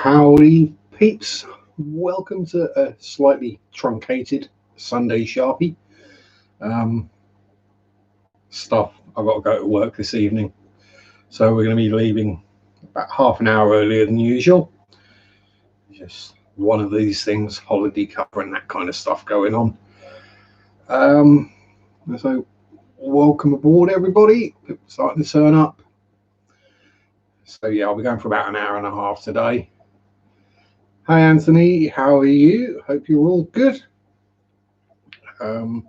Howdy peeps, welcome to a slightly truncated Sunday Sharpie. Stuff, I've got to go to work this evening, so we're going to be leaving about half an hour earlier than usual. Just one of these things, holiday cover and that kind of stuff going on. So welcome aboard everybody, people starting to turn up. So yeah, I'll be going for about an hour and a half today. Hi Anthony, how are you? Hope you're all good. And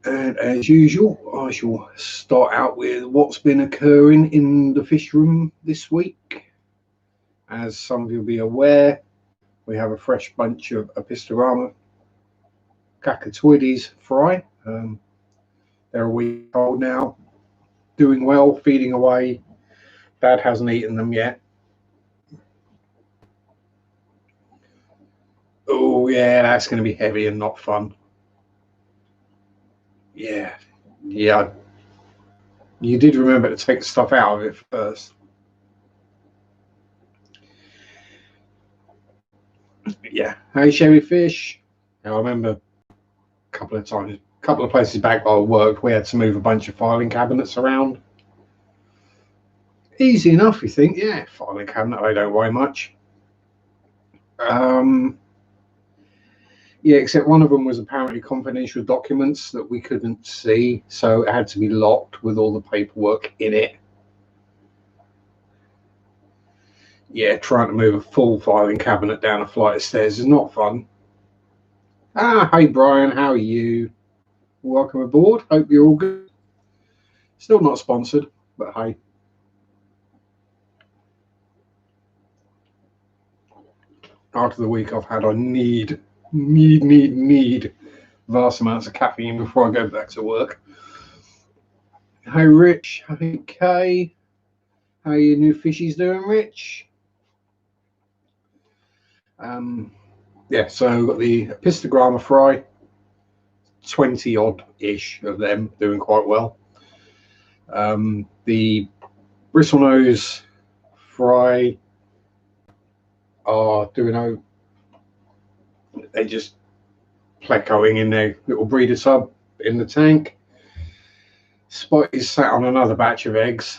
as usual, I shall start out with what's been occurring in the fish room this week. As some of you will be aware, we have a fresh bunch of Apistogramma cacatoides fry. They're a week old now, doing well, feeding away. Dad hasn't eaten them yet. Oh yeah, that's going to be heavy and not fun. Yeah. You did remember to take the stuff out of it first. Yeah. Hey, Sherry Fish. Now, I remember a couple of places back where I worked, we had to move a bunch of filing cabinets around. Easy enough, you think? Yeah, filing cabinet, I don't worry much. Yeah, except one of them was apparently confidential documents that we couldn't see, so it had to be locked with all the paperwork in it. Yeah, trying to move a full filing cabinet down a flight of stairs is not fun. Hey Brian, how are you? Welcome aboard. Hope you're all good. Still not sponsored, but hey. After the week I've had, I need vast amounts of caffeine before I go back to work. Hey Rich, hey Kay. How are your new fishies doing, Rich? Yeah, so I've got the Apistogramma fry, 20 odd ish of them doing quite well. The bristlenose fry are doing they just plecoing in their little breeder tub in the tank. Spot is sat on another batch of eggs.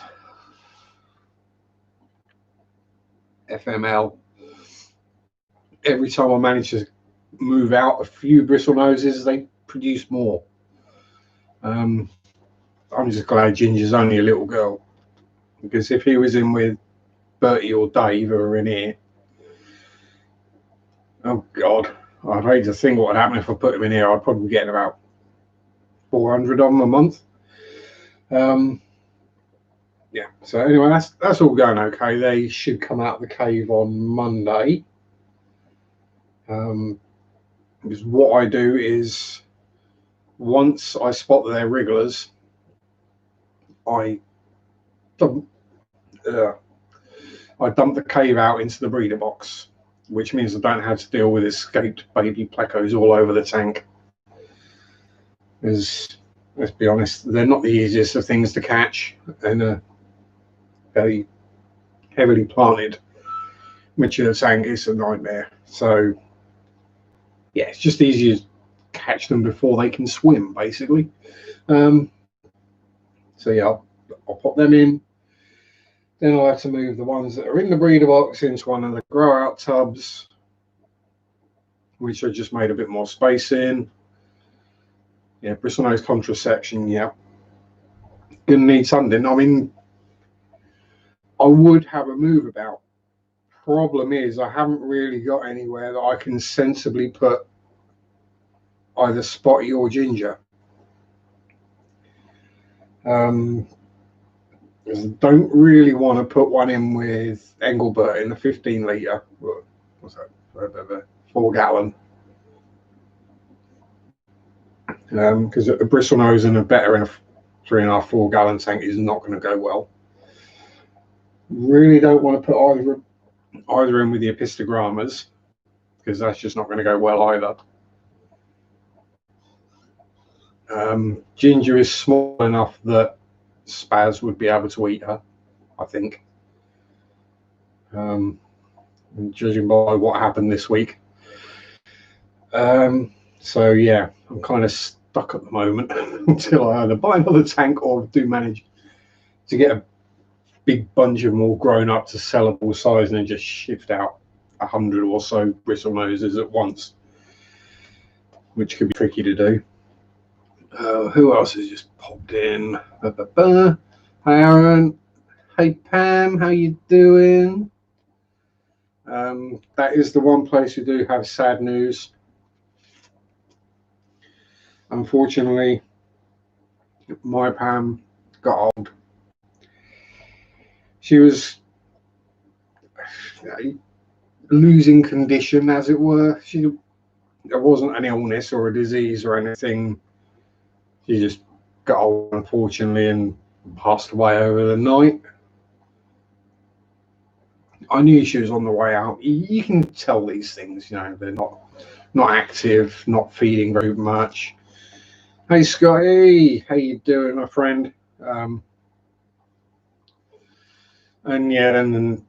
FML. Every time I manage to move out a few bristlenoses, they produce more. I'm just glad Ginger's only a little girl, because if he was in with Bertie or Dave who are in here, oh God, I'd hate to think what would happen if I put him in here. I'd probably be getting about 400 of them a month. Yeah, so anyway, that's all going okay. They should come out of the cave on Monday. Because what I do is, once I spot that they're wrigglers, I dump the cave out into the breeder box, which means I don't have to deal with escaped baby plecos all over the tank. Because, let's be honest, they're not the easiest of things to catch in a very heavily planted mature tank. It's a nightmare. So yeah, it's just easier to catch them before they can swim, basically. So yeah, I'll pop them in. Then I'll have to move the ones that are in the breeder box into one of the grow out tubs, which I just made a bit more space in. Yeah, bristlenose contraception, yeah. Gonna need something. I mean, I would have a move about. Problem is, I haven't really got anywhere that I can sensibly put either Spotty or Ginger. I don't really want to put one in with Engelbert in the 15 litre. What's that? 4 gallon. Because a bristlenose and a better in a 3.5, 4 gallon tank is not going to go well. Really don't want to put either in with the Apistogrammas, because that's just not going to go well either. Ginger is small enough that Spaz would be able to eat her, I think. and judging by what happened this week. So yeah, I'm kind of stuck at the moment until I either buy another tank or do manage to get a big bunch of them all grown up to sellable size and then just shift out 100 or so bristle noses at once, which could be tricky to do. Who else has just popped in? Hey Aaron, hey Pam, how you doing? That is the one place we do have sad news. Unfortunately, my Pam got old. She was losing condition, as it were. There wasn't an illness or a disease or anything. She just got old, unfortunately, and passed away over the night. I knew she was on the way out. You can tell these things, you know, they're not active, not feeding very much. Hey Scotty, how you doing, my friend? And yeah, and then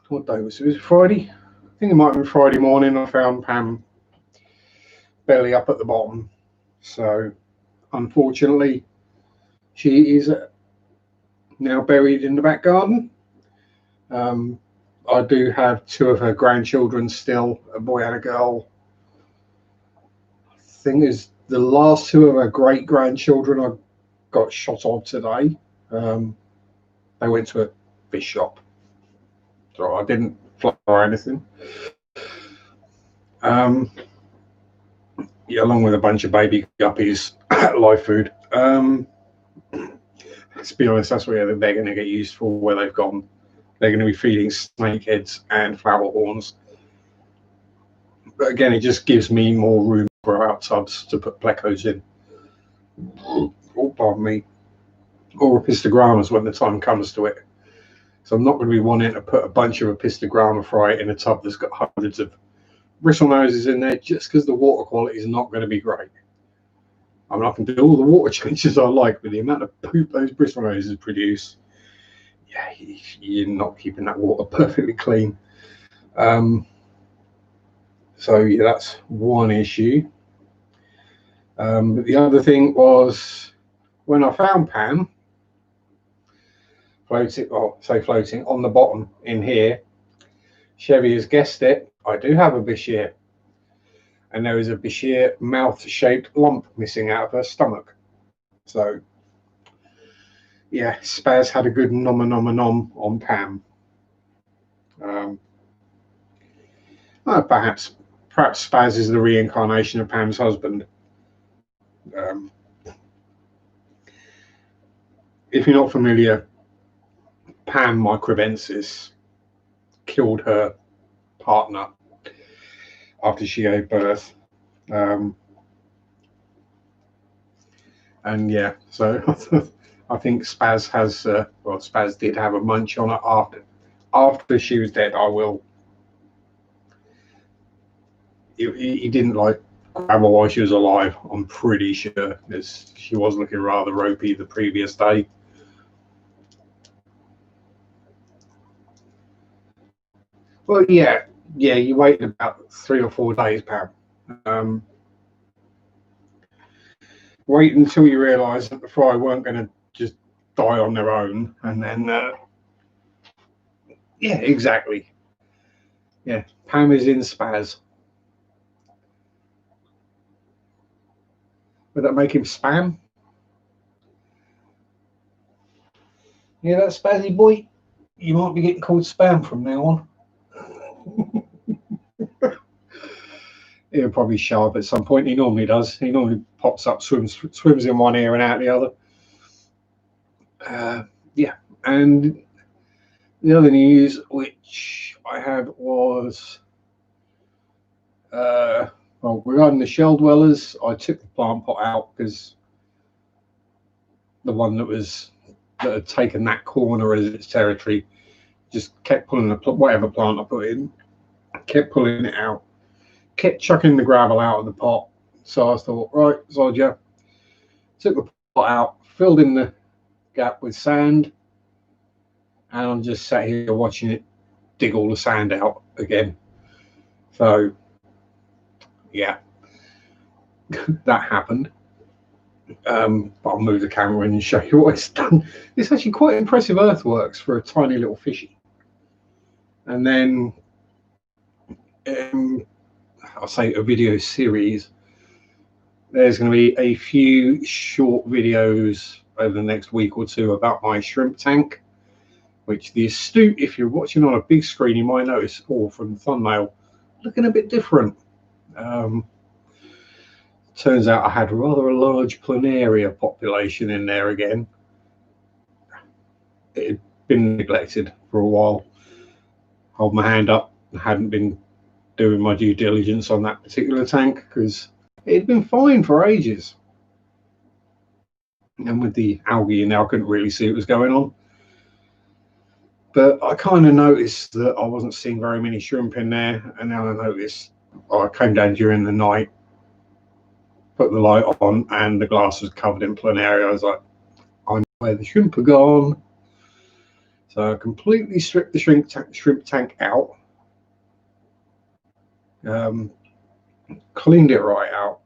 what day was it? Was it Friday? I think it might have been Friday morning. I found Pam belly up at the bottom. So unfortunately, she is now buried in the back garden. I do have 2 of her grandchildren still, a boy and a girl. I think is the last 2 of her great grandchildren I got shot of today. They went to a fish shop, so I didn't fly or anything. Yeah, along with a bunch of baby guppies, live food. Let's be honest, that's where they're going to get used for, where they've gone. They're going to be feeding snakeheads and flower horns. But again, it just gives me more room to grow out tubs to put plecos in. Oh, pardon me. Or epistogrammas when the time comes to it. So I'm not going to be wanting to put a bunch of epistogramma fry in a tub that's got hundreds of bristle noses in there just because the water quality is not going to be great. I mean, I can do all the water changes I like, but the amount of poop those bristle noses produce, yeah, you're not keeping that water perfectly clean. So yeah, that's one issue. But the other thing was when I found Pam floating on the bottom in here, Chevy has guessed it. I do have a Bashir, and there is a Bashir mouth-shaped lump missing out of her stomach. So yeah, Spaz had a good nom on Pam. Perhaps Spaz is the reincarnation of Pam's husband. If you're not familiar, Pam microbensis killed her partner after she gave birth. And yeah, so I think Spaz has, Spaz did have a munch on it after she was dead. He didn't like grab her while she was alive, I'm pretty sure, because she was looking rather ropey the previous day. Well, yeah, you wait about 3 or 4 days, Pam. Wait until you realise that the fry weren't going to just die on their own, and then, yeah, exactly. Yeah, Pam is in Spaz. Would that make him Spam? Yeah, that Spazzy boy. You might be getting called Spam from now on. He'll probably show up at some point. He normally does. He normally pops up, swims in one ear and out the other. Yeah, and the other news which I had was, well, regarding the shell dwellers, I took the plant pot out because the one that had taken that corner as its territory just kept pulling whatever plant I put in, kept pulling it out, kept chucking the gravel out of the pot. So I thought, right, Zodja, took the pot out, filled in the gap with sand, and I'm just sat here watching it dig all the sand out again. So yeah, that happened. But I'll move the camera in and show you what it's done. It's actually quite impressive earthworks for a tiny little fishy. And then I'll say a video series. There's going to be a few short videos over the next week or two about my shrimp tank, which the astute, if you're watching on a big screen, you might notice, or from the thumbnail, looking a bit different. Turns out I had rather a large planaria population in there again. It had been neglected for a while. Hold my hand up. I hadn't been doing my due diligence on that particular tank because it had been fine for ages. And with the algae in there, I couldn't really see what was going on. But I kind of noticed that I wasn't seeing very many shrimp in there. And then I noticed, I came down during the night, put the light on, and the glass was covered in planaria. I was like, I know where the shrimp are gone. So I completely stripped the shrimp tank out, cleaned it right out,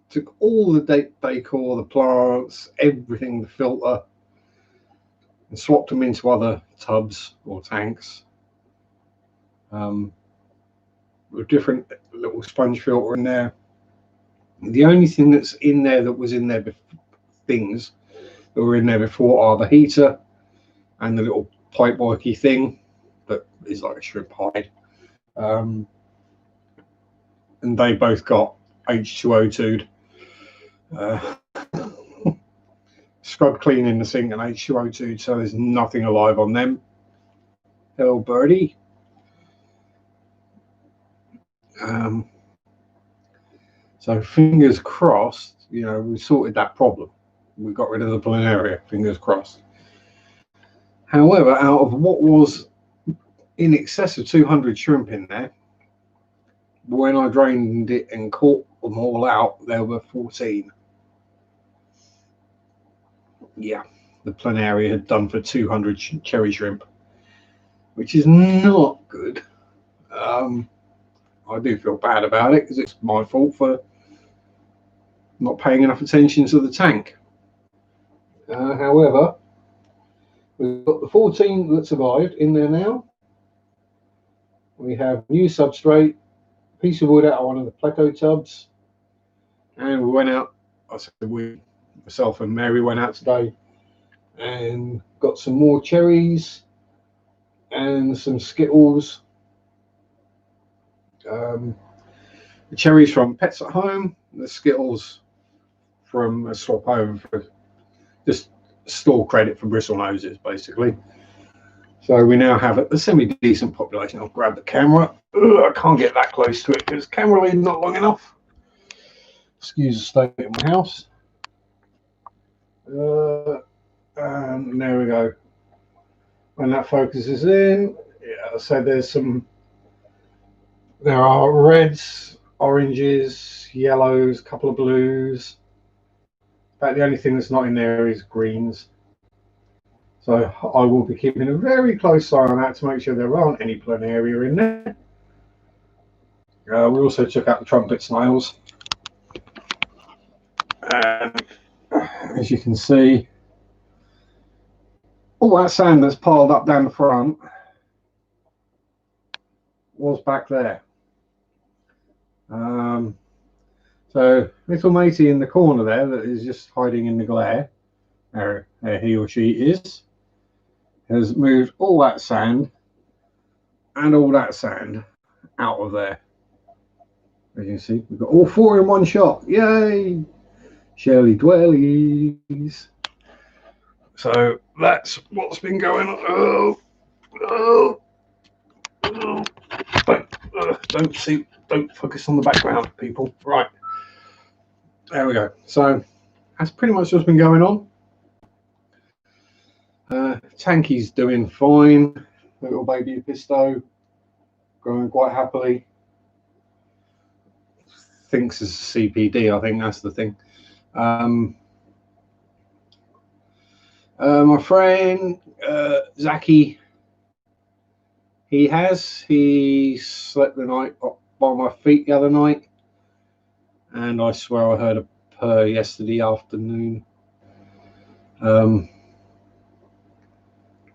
took all the decor, the plants, everything, the filter, and swapped them into other tubs or tanks with different little sponge filter in there. The only thing that's in there that was in there, things that were in there before, are the heater and the little pipe worky thing that is like a shrimp hide. And they both got H2O2'd. Scrubbed clean in the sink and H2O2'd, so there's nothing alive on them. Hello, birdie. So fingers crossed, you know, we sorted that problem. We got rid of the planaria, fingers crossed. However, out of what was in excess of 200 shrimp in there, when I drained it and caught them all out, there were 14. Yeah, the planaria had done for 200 cherry shrimp, which is not good. I do feel bad about it because it's my fault for not paying enough attention to the tank. However, we've got the 14 that survived in there now. We have new substrate, piece of wood out of one of the pleco tubs, and we went out. I said myself and Mary went out today and got some more cherries and some Skittles. The cherries from Pets at Home, the Skittles from a swap home for just store credit for bristle noses, basically. So we now have a semi-decent population. I'll grab the camera. Ugh, I can't get that close to it because camera lead not long enough. Excuse the state of my house. And there we go. When that focuses in, yeah, so there are reds, oranges, yellows, a couple of blues. But the only thing that's not in there is greens. So I will be keeping a very close eye on that to make sure there aren't any planaria in there. We also took out the trumpet snails. And as you can see, all that sand that's piled up down the front was back there. So little matey in the corner there that is just hiding in the glare, there he or she is, has moved all that sand and all that sand out of there. As you can see, we've got all 4 in one shot. Yay! Shirley dwellies. So that's what's been going on. Don't focus on the background, people. Right. There we go. So that's pretty much what's been going on. Tanky's doing fine. Little baby Pisto growing quite happily. Thinks it's CPD, I think that's the thing. My friend Zaki He has. He slept the night up by my feet the other night, and I swear I heard a purr yesterday afternoon. That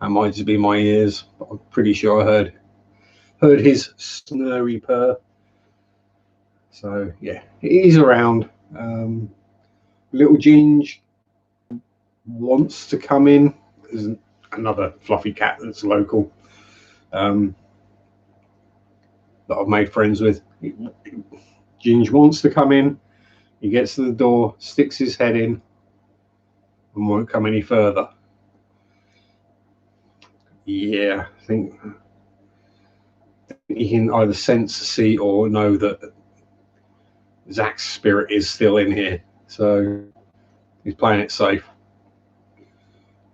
might just be my ears, but I'm pretty sure I heard his snurry purr. So yeah, he's around. Little Ginge wants to come in. There's another fluffy cat that's local. That I've made friends with. Ginge wants to come in. He gets to the door, sticks his head in, and won't come any further. Yeah, I think he can either sense, see, or know that Zach's spirit is still in here. So he's playing it safe.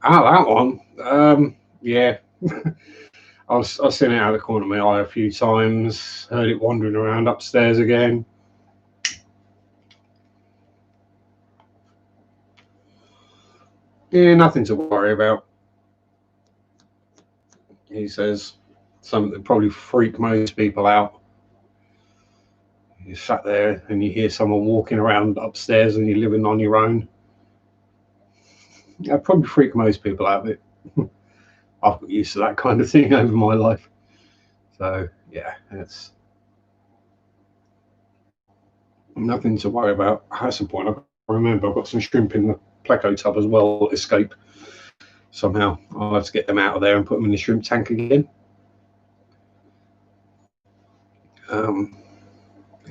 That one. Yeah. I've seen it out of the corner of my eye a few times, heard it wandering around upstairs again. Yeah, nothing to worry about. He says something that probably freak most people out. You sat there and you hear someone walking around upstairs and you're living on your own. That'd probably freak most people out. I've got used to that kind of thing over my life. So yeah, it's nothing to worry about. At some point, I remember I've got some shrimp in the Pleco tub as well. Escape somehow. I'll have to get them out of there and put them in the shrimp tank again.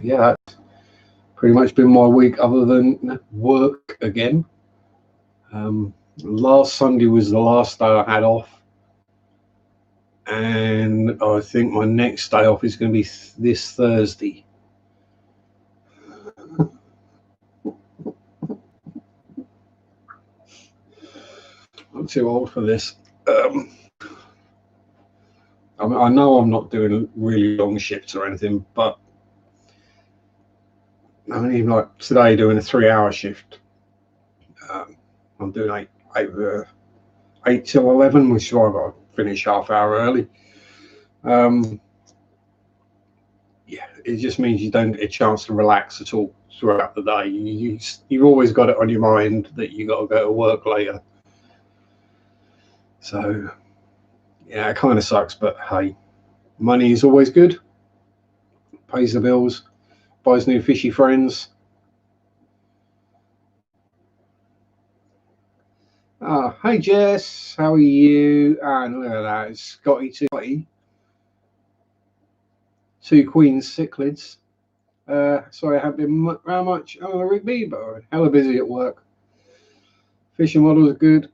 Yeah, that's pretty much been my week, other than work again. Last Sunday was the last day I had off, and I think my next day off is going to be this Thursday. I'm too old for this. I mean, I know I'm not doing really long shifts or anything, but I mean, even like today, doing a 3-hour shift. I'm doing 8 till 11, which is why I've got to finish half hour early. Yeah, it just means you don't get a chance to relax at all throughout the day. You've always got it on your mind that you got to go to work later. So yeah, it kind of sucks, but hey, money is always good. Pays the bills, buys new fishy friends. Hey Jess, how are you? And look at that, it's Scotty too. 2 queens cichlids. Sorry, I haven't been how much on a Rigby, but I'm hella busy at work. Fishing models are good.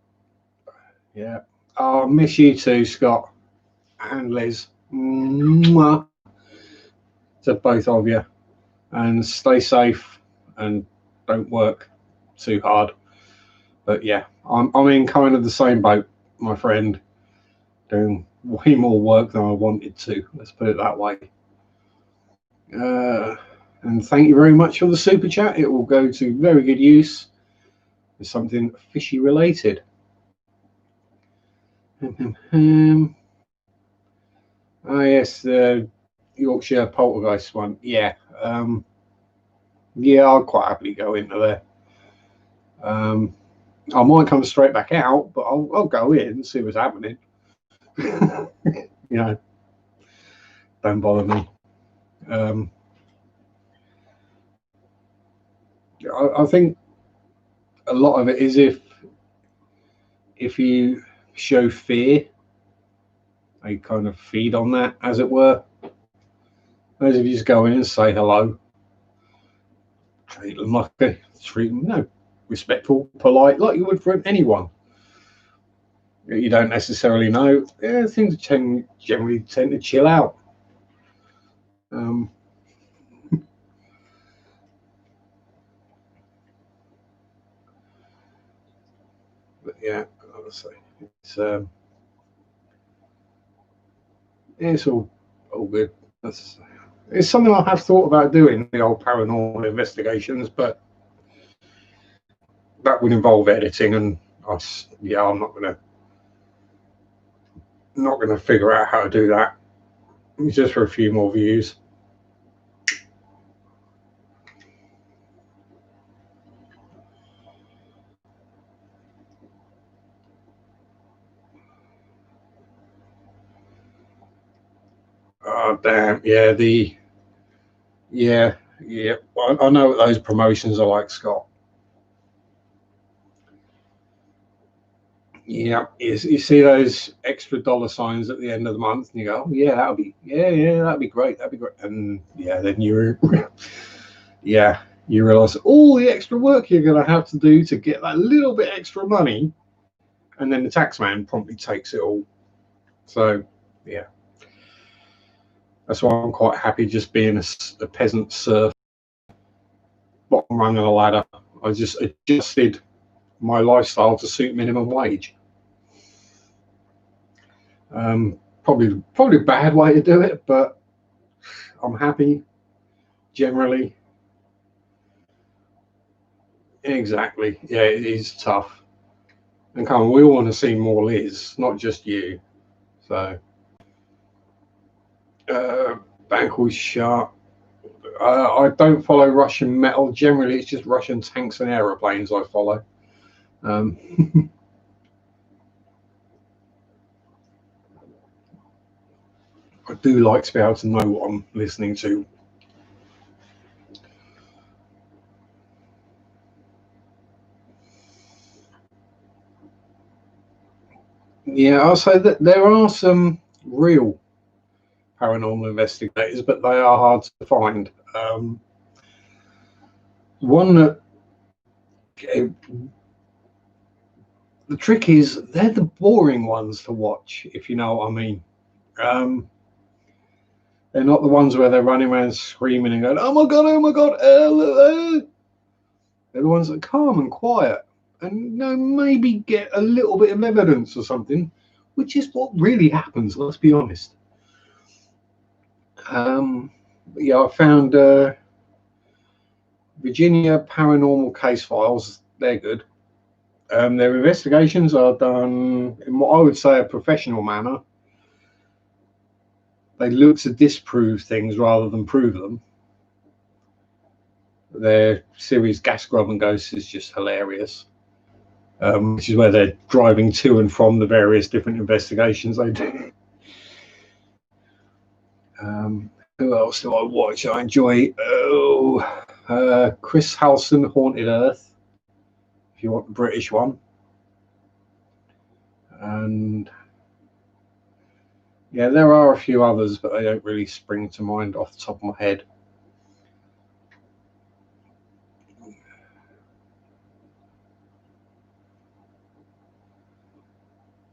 Yeah. I'll miss you too, Scott and Liz. Mwah. To both of you. And stay safe and don't work too hard. But yeah, I'm in kind of the same boat, my friend. Doing way more work than I wanted to. Let's put it that way. And thank you very much for the super chat. It will go to very good use with something fishy related. Oh yes, the Yorkshire poltergeist one. Yeah, yeah, I'll quite happily go into there. I might come straight back out, but I'll go in and see what's happening. You know, don't bother me. I think a lot of it is if you show fear, they kind of feed on that, as it were. As if you just go in and say hello, treat them respectful, polite, like you would for anyone that you don't necessarily know. Yeah, things generally tend to chill out. But yeah, honestly, it's all good. It's something I have thought about doing, the old paranormal investigations, but that would involve editing, and I'm not gonna figure out how to do that. just for a few more views. Oh damn! Yeah, yeah. I know what those promotions are like, Scott. Yeah, you see those extra dollar signs at the end of the month, and you go, oh, yeah, that'd be great, and yeah, then you realise all the extra work you're going to have to do to get that little bit extra money, and then the tax man promptly takes it all. So, yeah, that's why I'm quite happy just being a peasant serf, bottom rung of the ladder. I just adjusted my lifestyle to suit minimum wage. Probably a bad way to do it, but I'm happy generally. Exactly. Yeah, it is tough. And come on, we all want to see more Liz, not just you. So, bank was sharp. I don't follow Russian metal. Generally, it's just Russian tanks and aeroplanes I follow. I do like to be able to know what I'm listening to. Yeah, I'll say that there are some real paranormal investigators, but they are hard to find. One that the trick is they're the boring ones to watch, if you know what I mean. They're not the ones where they're running around screaming and going, oh my God, They're the ones that are calm and quiet and maybe get a little bit of evidence or something, which is what really happens, let's be honest. Yeah, I found Virginia Paranormal Case Files. They're good. Their investigations are done in what I would say a professional manner. They look to disprove things rather than prove them. Their series Gas Grub and Ghosts is just hilarious, which is where they're driving to and from the various different investigations they do. Who else do I watch? I enjoy Chris Halson, Haunted Earth, if you want the British one. And yeah, there are a few others, but they don't really spring to mind off the top of my head.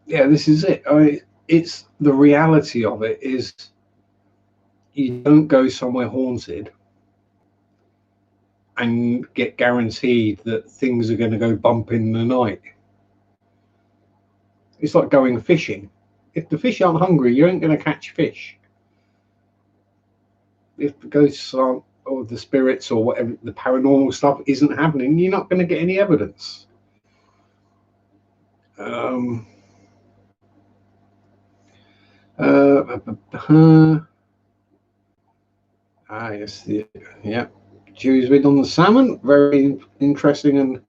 Yeah, this is it. It's the reality of it is you don't go somewhere haunted and get guaranteed that things are going to go bump in the night. It's like going fishing. If the fish aren't hungry, you ain't going to catch fish. If the ghosts aren't, or the spirits, or whatever, the paranormal stuff isn't happening, you're not going to get any evidence. Yes, yeah. Jury's bid on the salmon, very interesting and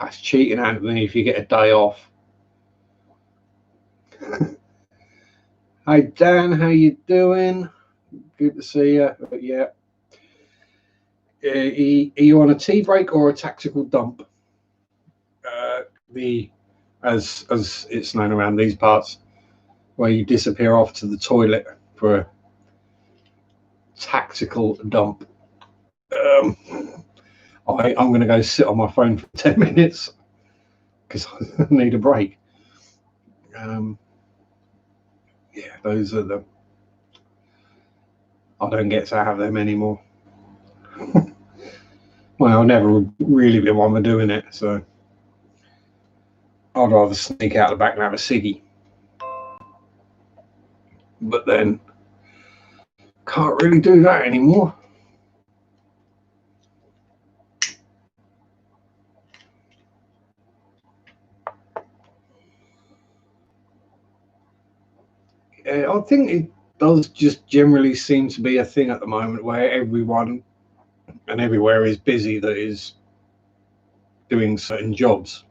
that's cheating, Anthony. If you get a day off. Hey Dan, how you doing? Good to see you. But yeah, are you on a tea break or a tactical dump? As it's known around these parts, where you disappear off to the toilet for a tactical dump. I'm going to go sit on my phone for 10 minutes because I need a break. Yeah, those are the. I don't get to have them anymore. Well, I've never really been one for doing it, so I'd rather sneak out the back and have a ciggy. But then, can't really do that anymore. I think it does just generally seem to be a thing at the moment where everyone and everywhere is busy that is doing certain jobs.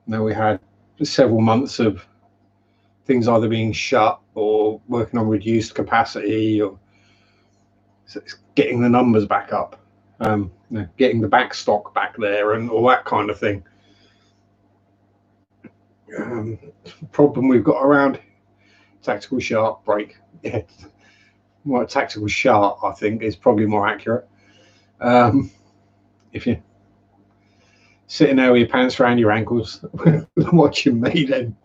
Now, we had several months of things either being shut or working on reduced capacity, or getting the numbers back up, getting the back stock back there and all that kind of thing. Problem we've got around tactical sharp break. Yeah, well, tactical sharp, I think, is probably more accurate. If you're sitting there with your pants around your ankles watching me, then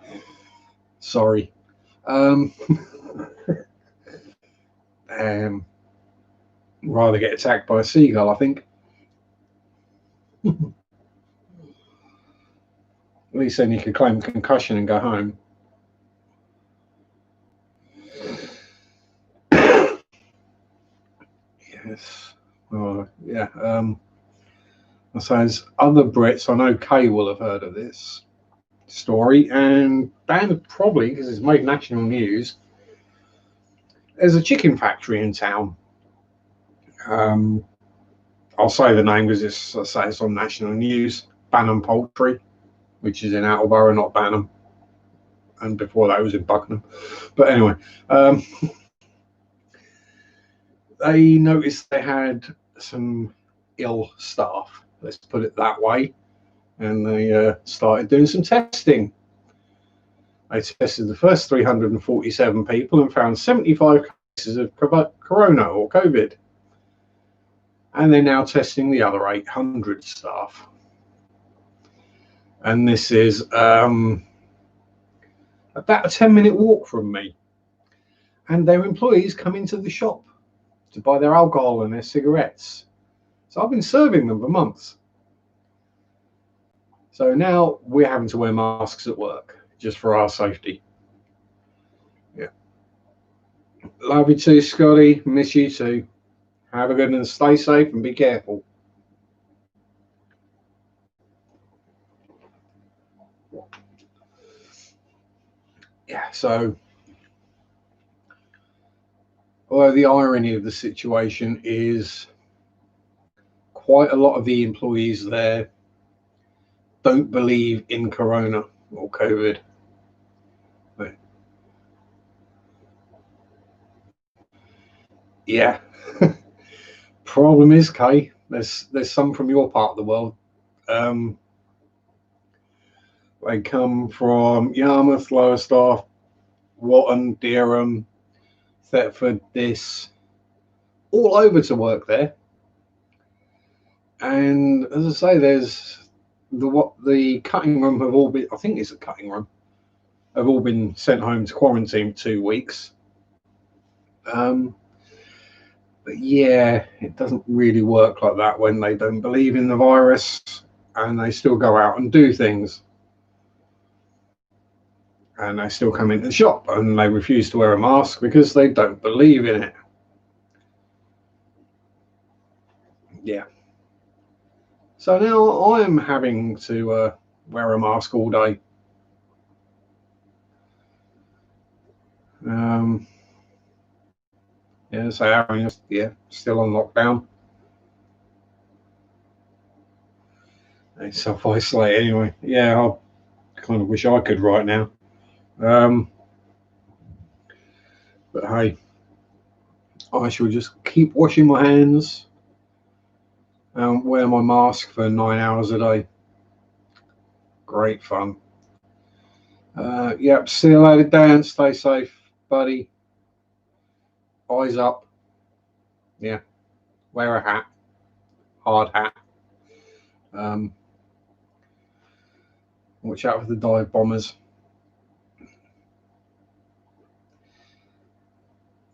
sorry. Rather get attacked by a seagull, I think. At least then you could claim concussion and go home. Yes. Oh, yeah. I suppose other Brits, I know Kay will have heard of this story, and Dan probably, because it's made national news. There's a chicken factory in town. I'll say the name because it's on national news. Banham Poultry, which is in Attleborough, not Banham, and before that was in Buckingham. But anyway, they noticed they had some ill staff, let's put it that way, and they started doing some testing. They tested the first 347 people and found 75 cases of corona or COVID. And they're now testing the other 800 staff. And this is about a 10-minute walk from me. And their employees come into the shop to buy their alcohol and their cigarettes. So I've been serving them for months. So now we're having to wear masks at work just for our safety. Yeah. Love you too, Scotty. Miss you too. Have a good one and stay safe and be careful. Yeah, so although the irony of the situation is quite a lot of the employees there don't believe in corona or COVID. But yeah. Problem is, Kay, there's some from your part of the world. They come from Yarmouth, Lowestoft, Watton, Dereham, Thetford, this, all over to work there. And as I say, there's the cutting room have all been, I think it's a cutting room, have all been sent home to quarantine for 2 weeks. But yeah, it doesn't really work like that when they don't believe in the virus and they still go out and do things. And they still come into the shop and they refuse to wear a mask because they don't believe in it. Yeah. So now I'm having to wear a mask all day. Yeah, so Aaron, yeah, still on lockdown. They self-isolate anyway. Yeah, I kind of wish I could right now. But hey, I shall just keep washing my hands and wear my mask for 9 hours a day. Great fun. Yep, see you later, Dan. Stay safe, buddy. Eyes up. Yeah, wear a hat. Hard hat. Watch out for the dive bombers.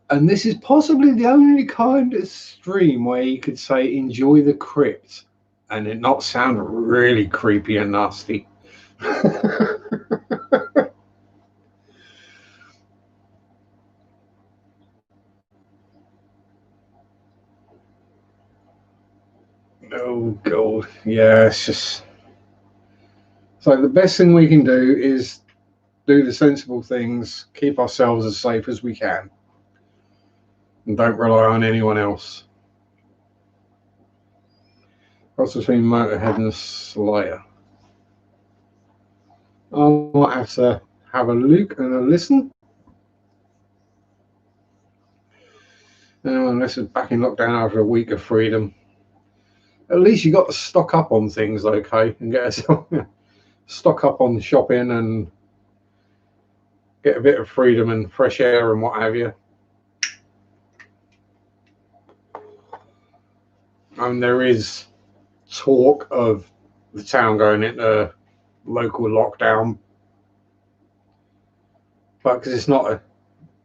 And this is possibly the only kind of stream where you could say enjoy the crypt and it not sound really creepy and nasty. Oh god, yeah, it's just so the best thing we can do is do the sensible things, keep ourselves as safe as we can, and don't rely on anyone else. Cross between Motorhead and Slayer. I might have to have a look and a listen. Unless it's back in lockdown after a week of freedom. At least you got to stock up on things, okay, and get yourself stock up on shopping and get a bit of freedom and fresh air and what have you. And there is talk of the town going into local lockdown, but because it's not a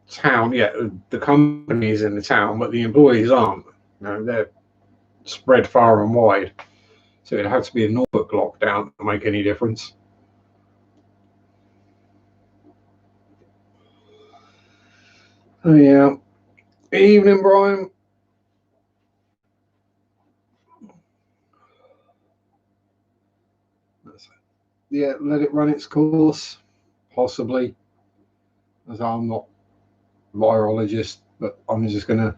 town yet, the company's in the town, but the employees aren't. They're spread far and wide, so it'd have to be a Norfolk lockdown to make any difference. Oh yeah. Evening, Brian. Yeah, let it run its course, possibly. As I'm not a virologist, but I'm just gonna.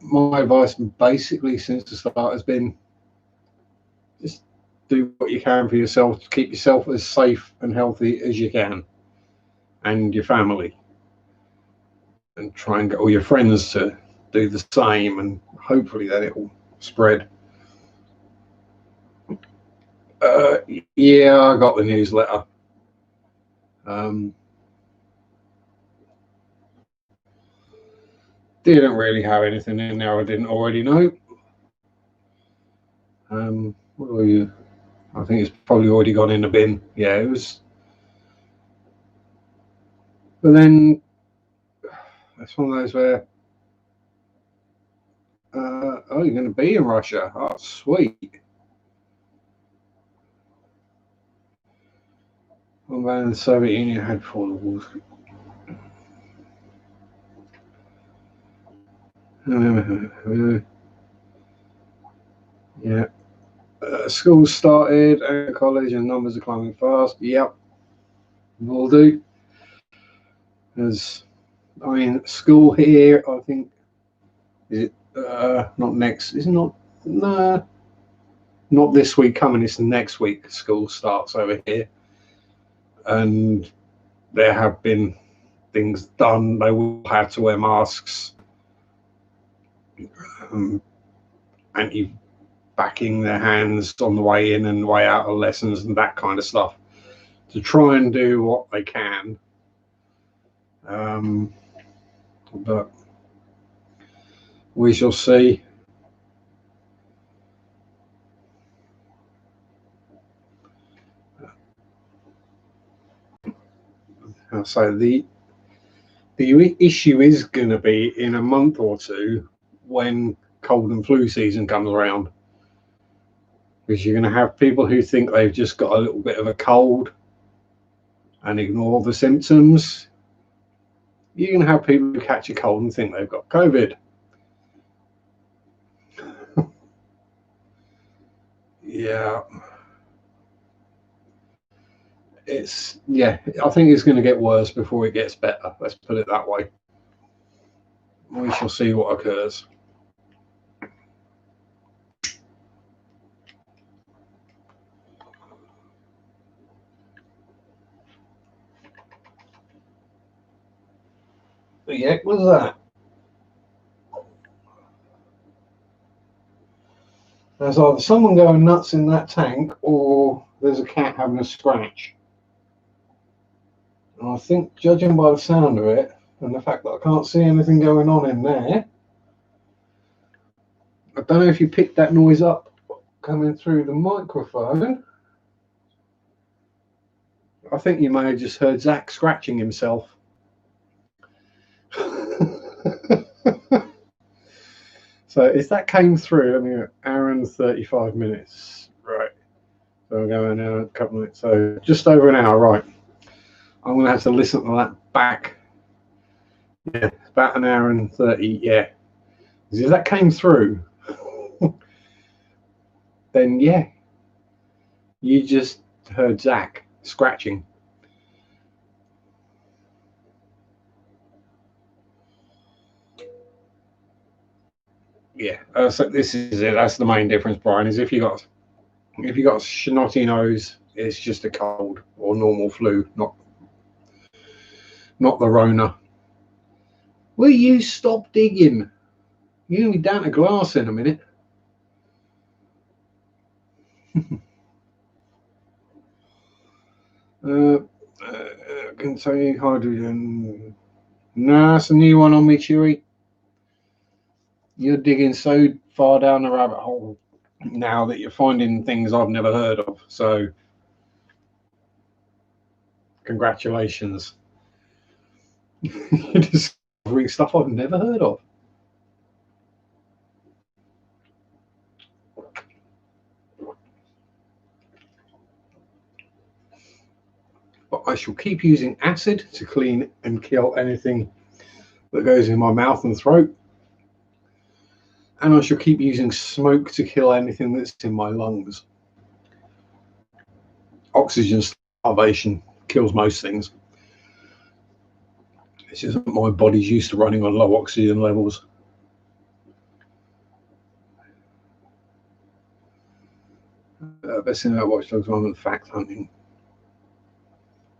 My advice basically since the start has been just do what you can for yourself to keep yourself as safe and healthy as you can, and your family, and try and get all your friends to do the same, and hopefully then it will spread. Yeah, I got the newsletter. Didn't really have anything in there I didn't already know. What were you? I think it's probably already gone in the bin. Yeah, it was. But then that's one of those where, oh, you're going to be in Russia. Oh, sweet. One man in the Soviet Union had before the wars. Yeah. Schools started and college and numbers are climbing fast. Yep. Will do. School here, I think, is it not next? Is it not? No, not this week coming. It's next week. School starts over here, and there have been things done. They will have to wear masks, anti-backing their hands on the way in and way out of lessons and that kind of stuff to try and do what they can. But we shall see. So the issue is going to be in a month or two when cold and flu season comes around, because you're going to have people who think they've just got a little bit of a cold and ignore the symptoms. You're going to have people who catch a cold and think they've got COVID. Yeah. I think it's going to get worse before it gets better. Let's put it that way. We shall see what occurs. The heck was that? There's either someone going nuts in that tank or there's a cat having a scratch. And I think, judging by the sound of it and the fact that I can't see anything going on in there, I don't know if you picked that noise up coming through the microphone. I think you may have just heard Zach scratching himself. So if that came through, an hour and 35 minutes, right? So we're going now a couple of minutes, so just over an hour, right? I'm going to have to listen to that back. Yeah, about an hour and 30, yeah. If that came through, then yeah, you just heard Zach scratching. yeah, so this is it. That's the main difference, Brian. Is if you got snotty nose, it's just a cold or normal flu, not the Rona. Will you stop digging? You're gonna be down to glass in a minute. Containing hydrogen. Nah, that's a new one on me, Chewy. You're digging so far down the rabbit hole now that you're finding things I've never heard of. So, congratulations. You're discovering stuff I've never heard of. But I shall keep using acid to clean and kill anything that goes in my mouth and throat. And I shall keep using smoke to kill anything that's in my lungs. Oxygen starvation kills most things. It's just my body's used to running on low oxygen levels. Best thing about Watch Dogs 1 and fact hunting.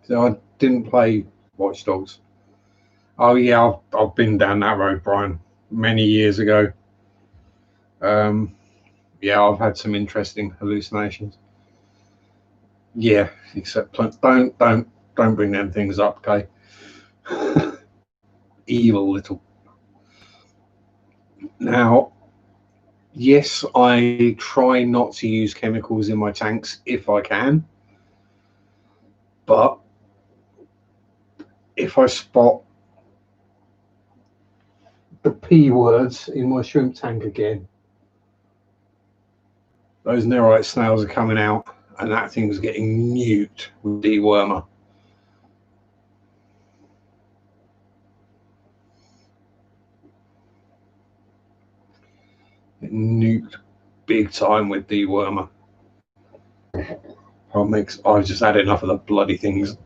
So I didn't play Watch Dogs. Oh yeah, I've been down that road, Brian, many years ago. Yeah, I've had some interesting hallucinations. Yeah, except don't bring them things up, okay? Evil little. Now, yes, I try not to use chemicals in my tanks if I can, but if I spot the P words in my shrimp tank again, those nerite snails are coming out and that thing's getting nuked with dewormer. Nuked big time with dewormer. I've just had enough of the bloody things.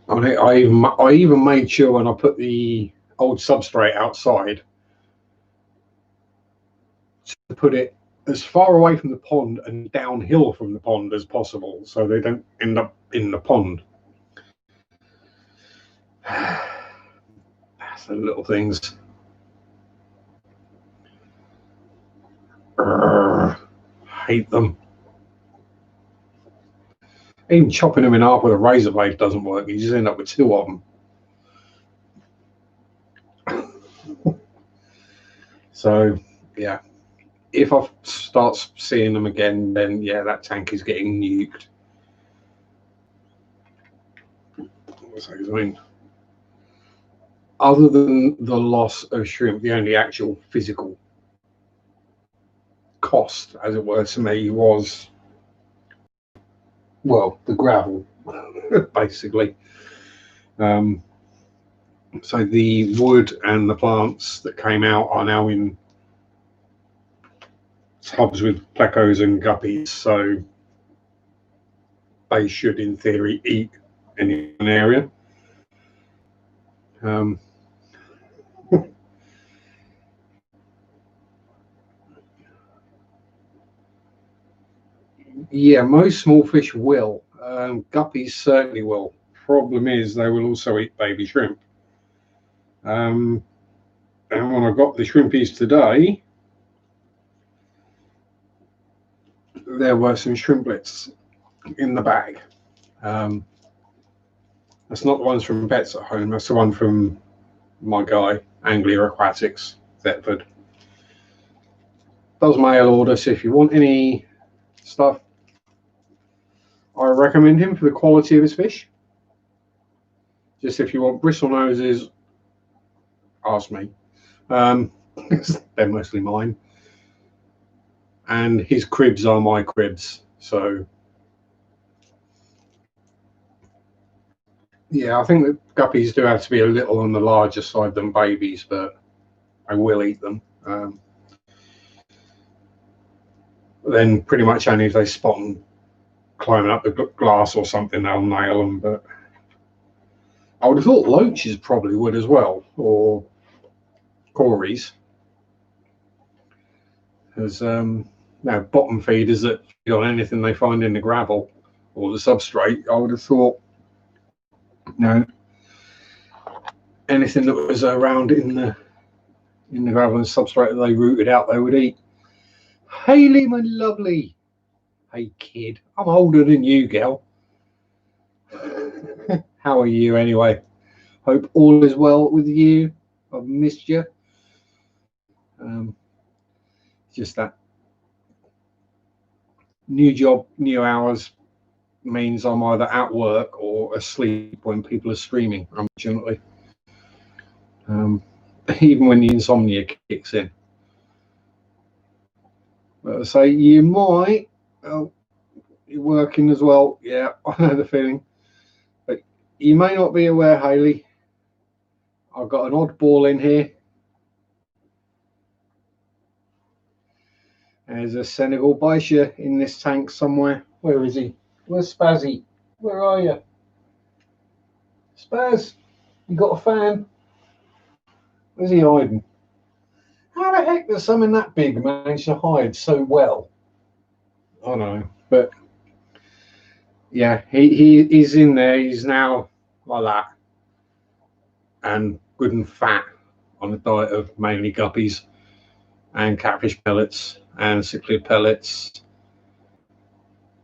I even made sure when I put the old substrate outside to put it as far away from the pond and downhill from the pond as possible so they don't end up in the pond. That's the little things. Hate them. Even chopping them in half with a razor blade doesn't work. You just end up with two of them. So, yeah. If I start seeing them again, then yeah, that tank is getting nuked. I mean, other than the loss of shrimp, the only actual physical cost, as it were, to me was, well, the gravel, basically. So the wood and the plants that came out are now in tubs with plecos and guppies, so they should, in theory, eat in an area. Yeah, most small fish will. Guppies certainly will. Problem is, they will also eat baby shrimp. And when I got the shrimpies today, there were some shrimplets in the bag. That's not the ones from Pets at Home. That's the one from my guy, Anglia Aquatics, Thetford. Does mail order, so if you want any stuff, I recommend him for the quality of his fish. Just if you want bristle noses, ask me. They're mostly mine. And his cribs are my cribs, so yeah, I think that guppies do have to be a little on the larger side than babies, but I will eat them. Then pretty much only if they spot them climbing up the glass or something, they'll nail them. But I would have thought loaches probably would as well, or cories. There's now bottom feeders that feed on anything they find in the gravel or the substrate. I would have thought, anything that was around in the gravel and substrate that they rooted out, they would eat. Hayley, my lovely. Hey kid, I'm older than you, gal. How are you anyway? Hope all is well with you. I've missed you. Just that new job, new hours means I'm either at work or asleep when people are streaming, unfortunately. Even when the insomnia kicks in. But I say you might. Oh, you're working as well. Yeah, I know the feeling. But you may not be aware, Hayley. I've got an oddball in here. There's a Senegal Baisha in this tank somewhere. Where is he? Where's Spazzy? Where are you? Spaz, you got a fan? Where's he hiding? How the heck does something that big manage to hide so well? I don't know, but yeah, he's in there. He's now like that, and good and fat on a diet of mainly guppies and catfish pellets and cichlid pellets.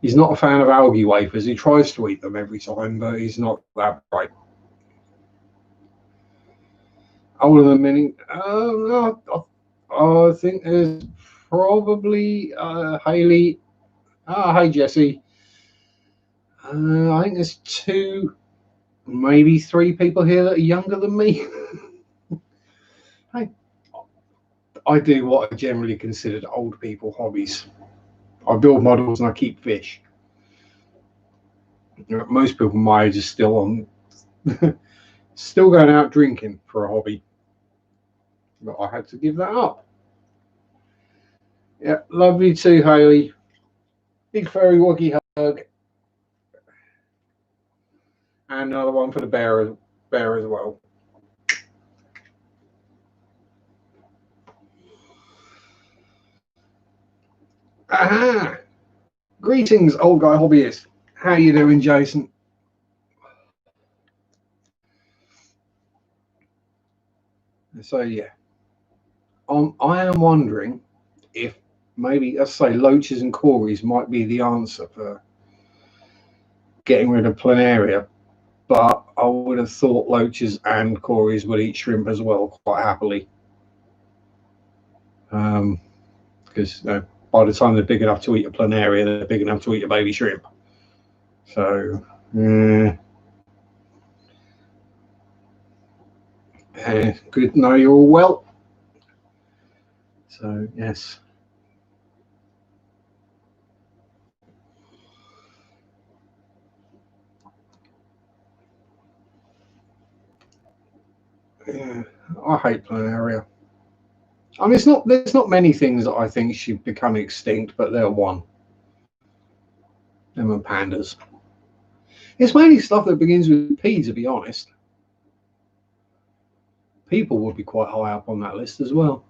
He's not a fan of algae wafers. He tries to eat them every time, but he's not that bright. Older than many. I think there's probably Hayley. Hey Jesse. I think there's 2, maybe 3 people here that are younger than me. I do what are generally considered old people hobbies. I build models and I keep fish. Most people my age are still on, still going out drinking for a hobby. But I had to give that up. Yeah, love you too, Hayley. Big furry woggy hug. And another one for the bear as well. Aha! Greetings, old guy hobbyist. How you doing, Jason? So yeah, I am wondering if maybe, let's say, loaches and cories might be the answer for getting rid of planaria, but I would have thought loaches and cories would eat shrimp as well quite happily, because by the time they're big enough to eat a planaria, they're big enough to eat a baby shrimp. So good to know you're all well. So yes. Yeah, I hate planaria. I mean, there's not many things that I think should become extinct, but they're one. Them and pandas. It's mainly stuff that begins with P, to be honest. People would be quite high up on that list as well.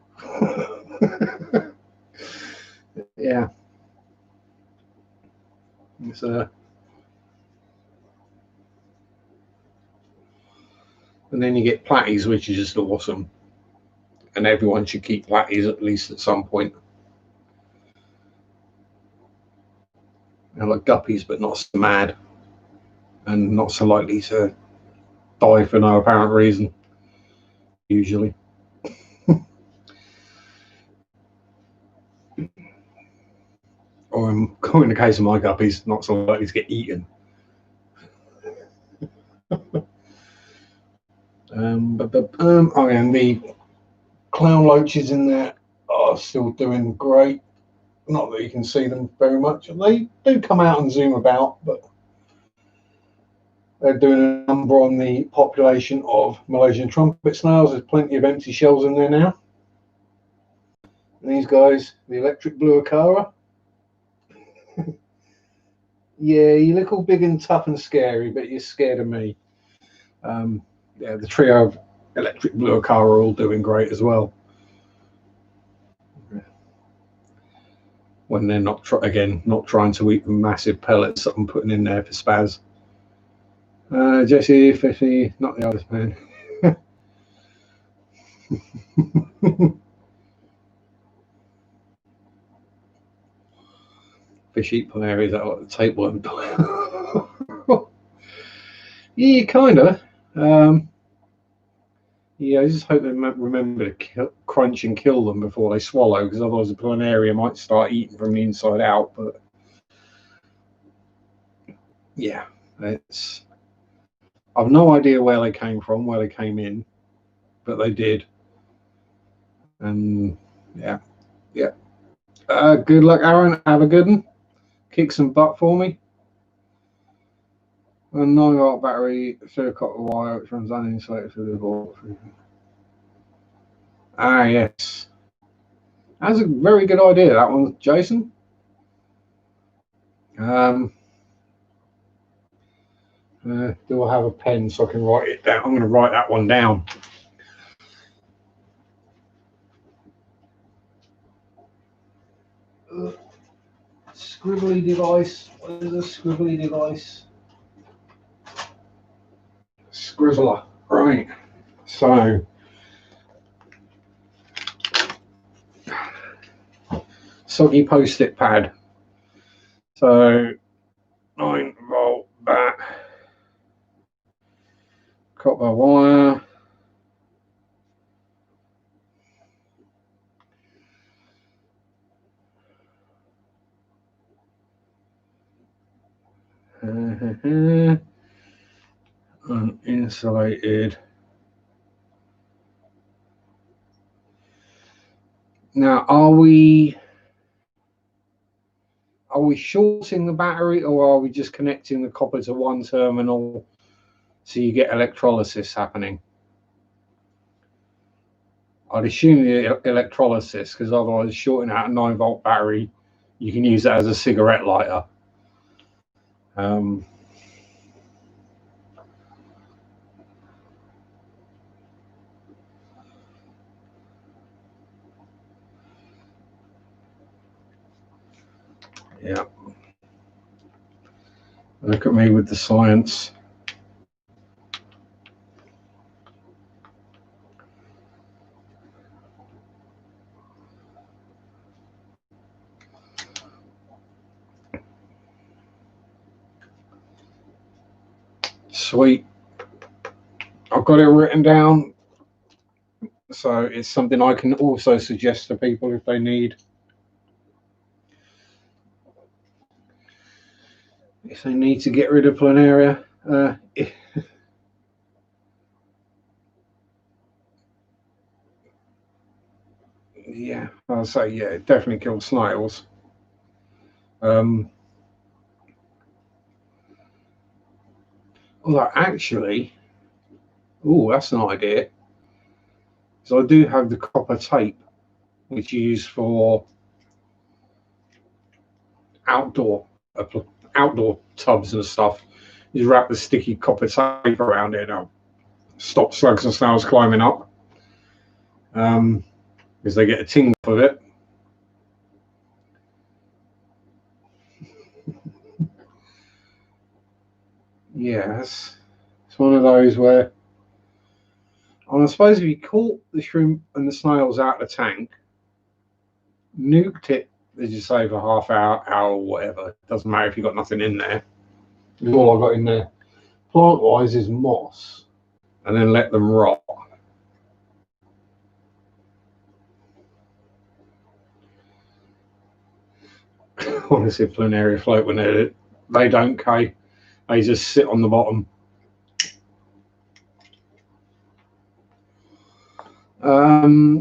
Yeah. It's and then you get platies, which is just awesome. And everyone should keep platies at least at some point. They're like guppies, but not so mad. And not so likely to die for no apparent reason, usually. Or in the case of my guppies, not so likely to get eaten. And the clown loaches in there are still doing great. Not that you can see them very much. They do come out and zoom about, but they're doing a number on the population of Malaysian trumpet snails. There's plenty of empty shells in there now. And these guys, the electric blue acara. Yeah, you look all big and tough and scary, but you're scared of me. Yeah, the trio of electric blue car are all doing great as well. When they're not not trying to eat the massive pellets that I'm putting in there for spaz. Jesse, Fishy, not the oldest man. Fish eat Polaris, is that like the tapeworm? Yeah, kind of. Yeah, I just hope they remember to crunch and kill them before they swallow, because otherwise the planaria might start eating from the inside out. But yeah, I've no idea where they came from, where they came in, but they did. And yeah. Good luck, Aaron. Have a good one. Kick some butt for me. A 9-volt battery through a copper wire which runs uninsulated through the vault. Ah, yes. That's a very good idea, that one, Jason. Do I have a pen so I can write it down? I'm going to write that one down. Scribbly device. What is a scribbly device? Scribbler. Right. So, soggy post-it pad. So, 9-volt bat. Copper wire. Uninsulated. Now, are we shorting the battery, or are we just connecting the copper to one terminal so you get electrolysis happening? I'd assume the electrolysis, because otherwise shorting out a 9-volt battery, you can use that as a cigarette lighter. Yeah. Look at me with the science. Sweet. I've got it written down. So it's something I can also suggest to people if they need. If they need to get rid of planaria. Yeah, I'll say, yeah, it definitely kills snails. Although actually, that's an idea. So I do have the copper tape, which you use for outdoor tubs and stuff. You wrap the sticky copper tape around it now. Stop slugs and snails climbing up. Because they get a tingle of it. Yes, it's one of those where, I suppose if you caught the shrimp and the snails out of the tank, nuked it, as you say, for half hour, or whatever. It doesn't matter if you've got nothing in there. All I got in there, plant-wise, is moss, and then let them rot. Honestly, planaria float when they don't K. They just sit on the bottom.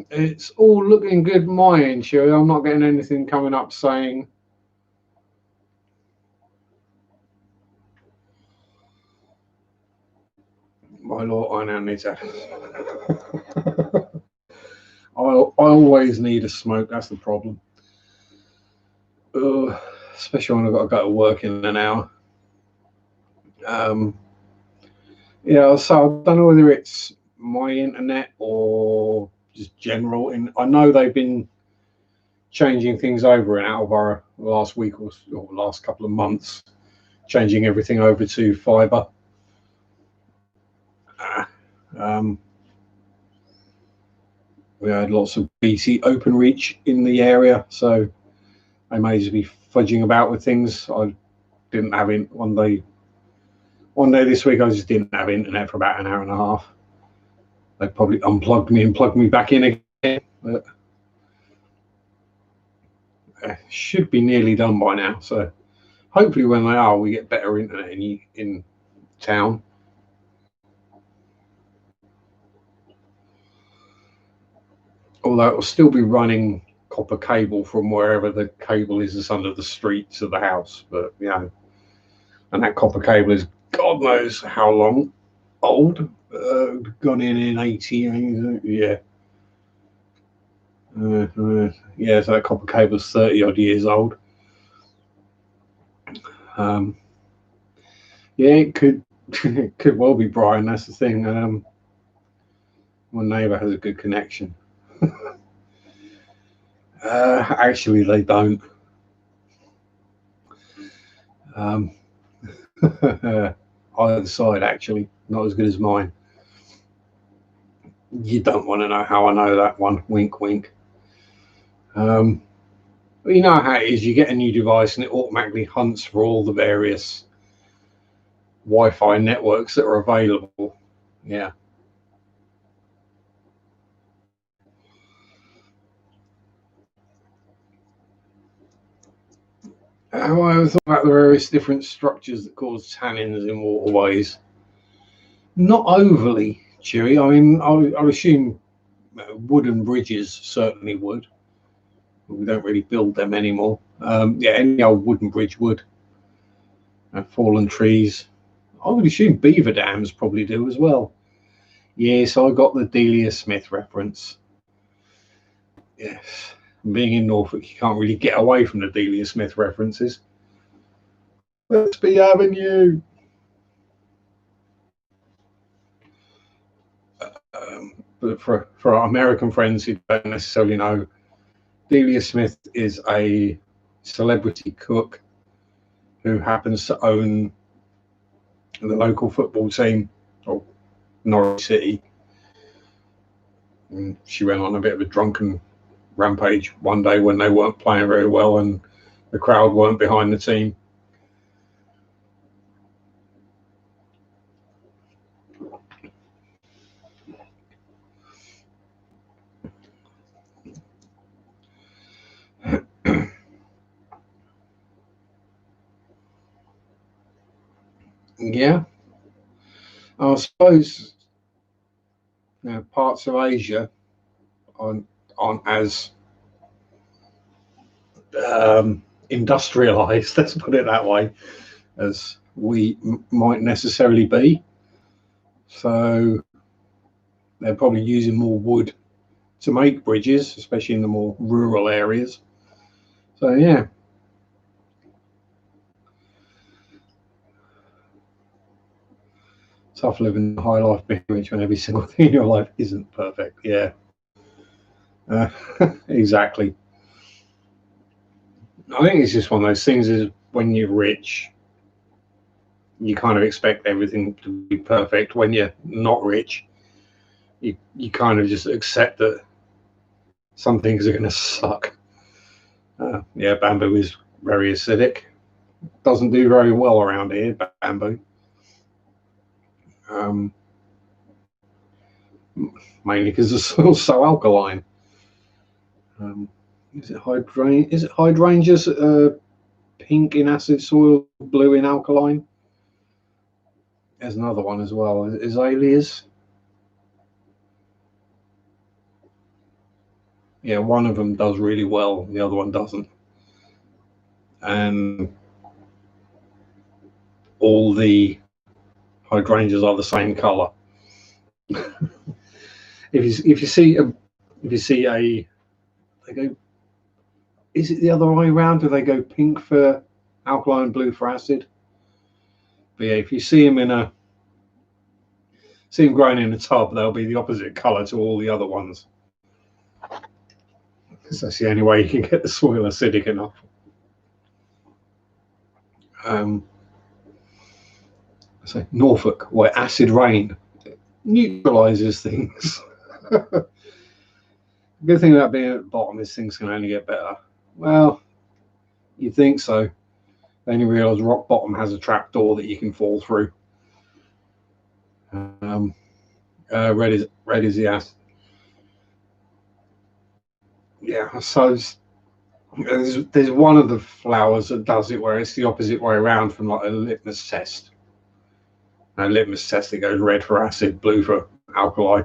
It's all looking good my end, Sherry. I'm not getting anything coming up saying my lord, I now need to. I always need a smoke. That's the problem. Especially when I've got to go to work in an hour. Yeah, so I don't know whether it's my internet or just general. I know they've been changing things over in Attleborough last week or last couple of months, changing everything over to fibre. Um, we had lots of BT OpenReach in the area, so I may just be fudging about with things. I didn't have it one day this week. I just didn't have internet for about an hour and a half. They probably unplugged me and plugged me back in again, but should be nearly done by now. So hopefully when they are, we get better internet in town. Although it will still be running copper cable from wherever the cable is that's under the street to the house. But, you know, and that copper cable is God knows how long old. Gone in 80, yeah. Yeah, so that copper cable is 30 odd years old. Yeah, it could it could well be Brian. That's the thing. My neighbour has a good connection. Actually, they don't. Either side, actually, not as good as mine. You don't want to know how I know that one. Wink, wink. But you know how it is. You get a new device and it automatically hunts for all the various Wi-Fi networks that are available. Yeah. How I thought about the various different structures that cause tannins in waterways. Not overly, Chewy. I mean, I assume wooden bridges certainly would. We don't really build them anymore. Yeah, any old wooden bridge would. Fallen trees. I would assume beaver dams probably do as well. Yeah, so I got the Delia Smith reference. Yes. Being in Norfolk, you can't really get away from the Delia Smith references. Let's be having you. But for our American friends who don't necessarily know, Delia Smith is a celebrity cook who happens to own the local football team, or Norwich City. And she went on a bit of a drunken rampage one day when they weren't playing very well and the crowd weren't behind the team. Yeah, I suppose parts of Asia aren't as industrialized, let's put it that way, as we might necessarily be. So they're probably using more wood to make bridges, especially in the more rural areas. So yeah. Tough living the high life behavior when every single thing in your life isn't perfect. Yeah. Exactly. I think it's just one of those things is when you're rich, you kind of expect everything to be perfect. When you're not rich, you kind of just accept that some things are going to suck. Yeah, bamboo is very acidic. Doesn't do very well around here, bamboo. Mainly because the soil's so alkaline. Is it hydrangeas? Pink in acid soil, blue in alkaline. There's another one as well. Azaleas. Yeah, one of them does really well, the other one doesn't. And all the hydrangeas are the same color. if you see a they go, is it the other way around? Do they go pink for alkaline, blue for acid? But yeah, if you see them in a see them growing in a tub, they'll be the opposite colour to all the other ones. Because that's the only way you can get the soil acidic enough. So Norfolk, where acid rain neutralises things. The good thing about being at the bottom is things can only get better. Well, you'd think so. Then you realise rock bottom has a trap door that you can fall through. Red is the acid. Yeah, so there's one of the flowers that does it where it's the opposite way around from like a litmus test. A litmus test, it goes red for acid, blue for alkali,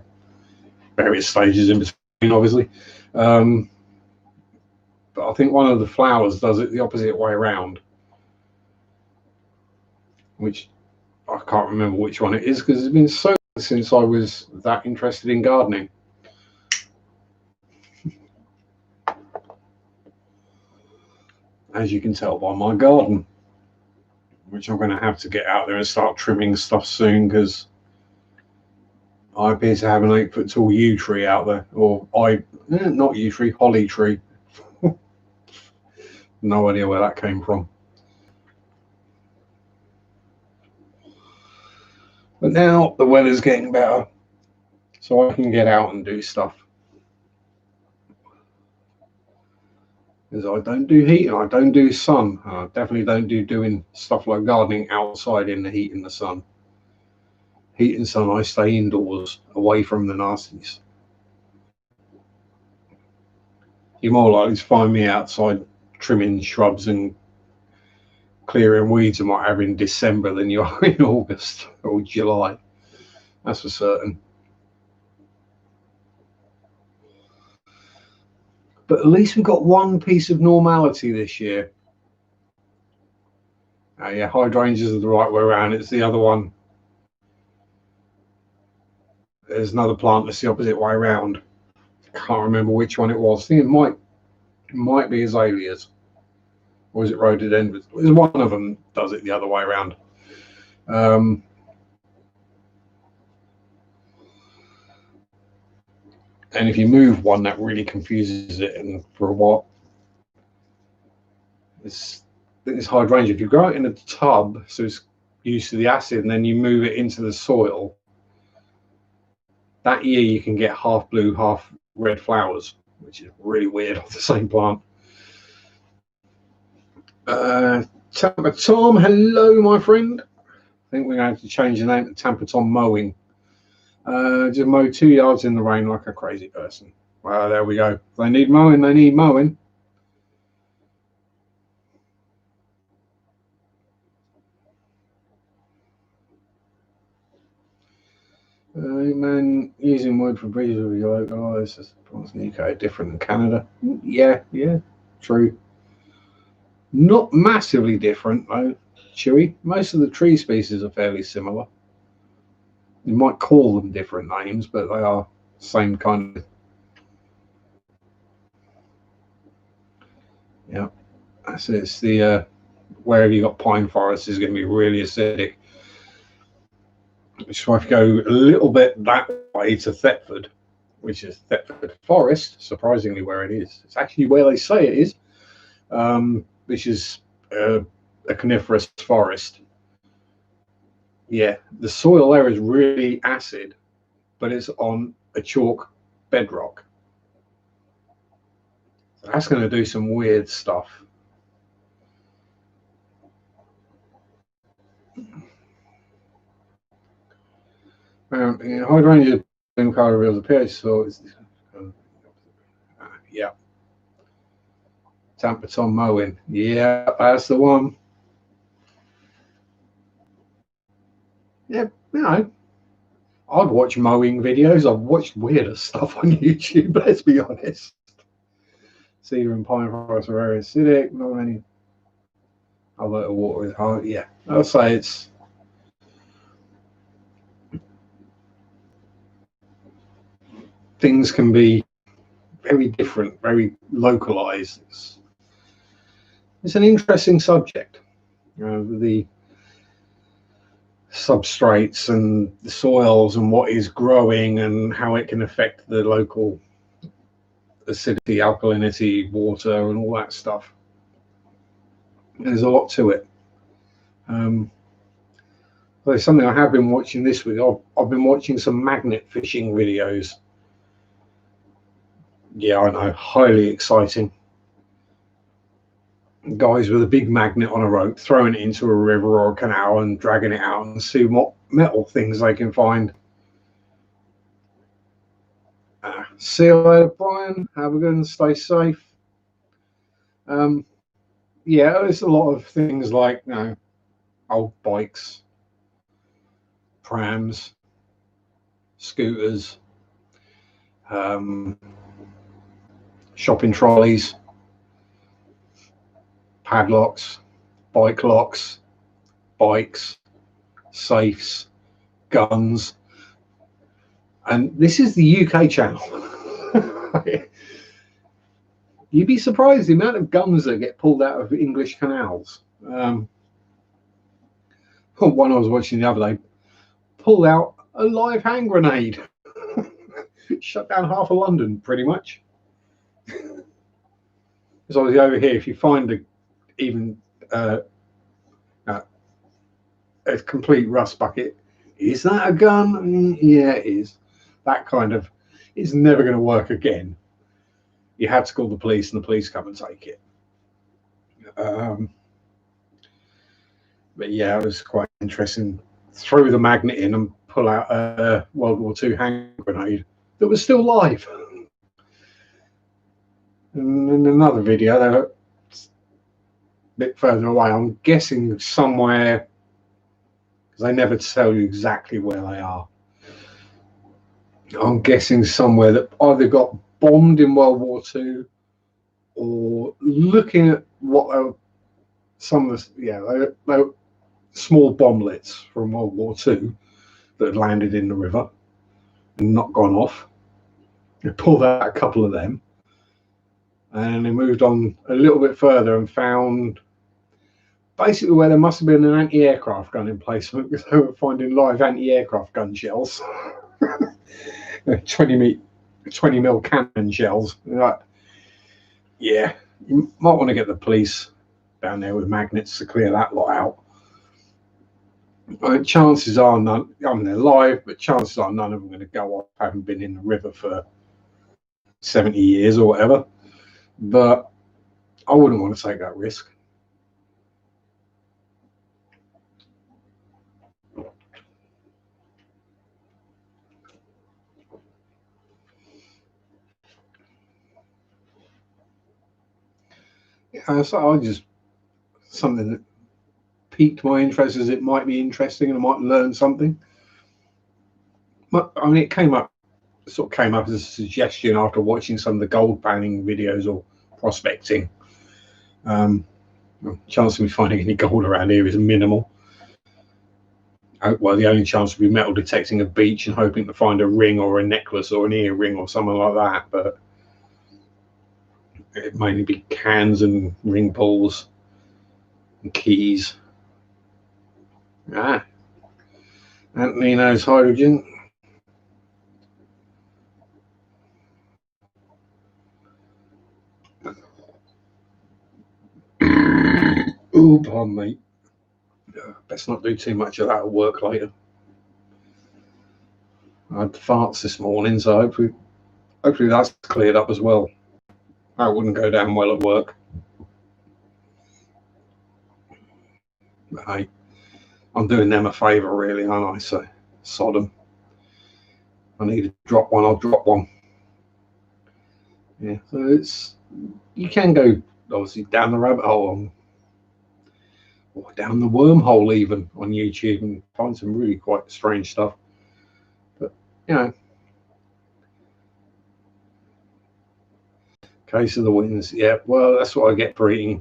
various stages in between, obviously. But I think one of the flowers does it the opposite way around, which I can't remember which one it is because it's been so long since I was that interested in gardening. As you can tell by my garden, which I'm going to have to get out there and start trimming stuff soon because I appear to have an 8-foot tall yew tree out there, or not yew tree, holly tree. No idea where that came from. But now the weather's getting better, so I can get out and do stuff. Because I don't do heat and I don't do sun. I definitely don't do doing stuff like gardening outside in the heat and the sun. Heat and sun, I stay indoors, away from the nasties. You're more likely to find me outside trimming shrubs and clearing weeds and what have in December than you are in August or July. That's for certain. But at least we've got one piece of normality this year. Yeah, hydrangeas are the right way around. It's the other one. There's another plant that's the opposite way around. Can't remember which one it was. I think it might be azaleas. Or is it rhododendrons? One of them does it the other way around. And if you move one, that really confuses it. And for what? This hydrangea, if you grow it in a tub, so it's used to the acid, and then you move it into the soil, that year you can get half blue, half red flowers, which is really weird off the same plant. Tampa Tom, hello, my friend. I think we're going to change the name to Tampa Tom Mowing. Just mow 2 yards in the rain like a crazy person. Well, there we go. If they need mowing, they need mowing. Man, using wood for bridges with your local this is in the UK different than Canada. Yeah, true. Not massively different though, Chewy. Most of the tree species are fairly similar. You might call them different names, but they are the same kind of. Yeah, that's it. It's the wherever you got pine forest is going to be really acidic. So if you go a little bit that way to Thetford, which is Thetford Forest, surprisingly where it is. It's actually where they say it is, which is a coniferous forest. Yeah, the soil there is really acid, but it's on a chalk bedrock. So that's going to do some weird stuff. Hydrangea bloom colour reveals the pH, so it's yeah. Tampa Tom Mowing, yeah, that's the one. Yeah, you know, I'd watch mowing videos. I've watched weirder stuff on YouTube, let's be honest. Cedar and pine forests are very acidic, not many. Alberta water is hard. Yeah, I'll say it's. Things can be very different, very localized. It's an interesting subject. The substrates and the soils and what is growing and how it can affect the local acidity, alkalinity, water, and all that stuff. There's a lot to it. There's something I have been watching this week. I've been watching some magnet fishing videos. Yeah, I know, highly exciting. Guys with a big magnet on a rope, throwing it into a river or a canal and dragging it out and see what metal things they can find. See you later, Brian. Have a good and stay safe. Yeah, there's a lot of things like, you know, old bikes, prams, scooters, shopping trolleys, padlocks, bike locks, bikes, safes, guns. And this is the UK channel. You'd be surprised the amount of guns that get pulled out of English canals. One I was watching the other day pulled out a live hand grenade. Shut down half of London, pretty much. Because obviously over here, if you find even a complete rust bucket, is that a gun? Yeah, it is. That kind of is never going to work again. You had to call the police and the police come and take it. But yeah, it was quite interesting. Throw the magnet in and pull out a World War II hand grenade that was still live. And in another video, they're a bit further away. I'm guessing somewhere, because they never tell you exactly where they are. I'm guessing somewhere that either got bombed in World War II, or looking at what some of the they were small bomblets from World War II that had landed in the river and not gone off. They pulled out a couple of them, and they moved on a little bit further and found basically where there must have been an anti-aircraft gun emplacement, because they were finding live anti-aircraft gun shells. 20 mil cannon shells. Like, yeah, you might want to get the police down there with magnets to clear that lot out. I mean, chances are none. I mean, they're live, but chances are none of them are going to go off. Haven't been in the river for 70 years or whatever. But I wouldn't want to take that risk. Yeah, so I just something that piqued my interest, as it might be interesting and I might learn something. But I mean, it sort of came up as a suggestion after watching some of the gold panning videos or prospecting. Chance of me finding any gold around here is minimal. Well, the only chance would be metal detecting a beach and hoping to find a ring or a necklace or an earring or something like that. But it'd mainly be cans and ring pulls and keys. Anthony knows hydrogen. Oh, pardon me. Best not do too much of that at work later. I had farts this morning, so hopefully that's cleared up as well. That wouldn't go down well at work. But hey, I'm doing them a favour, really, aren't I? So, sod them. I need to drop one, I'll drop one. Yeah, so you can go, obviously, down the rabbit hole, or down the wormhole even on YouTube, and find some really quite strange stuff. But, you know, case of the wins. Yeah, well, that's what I get for eating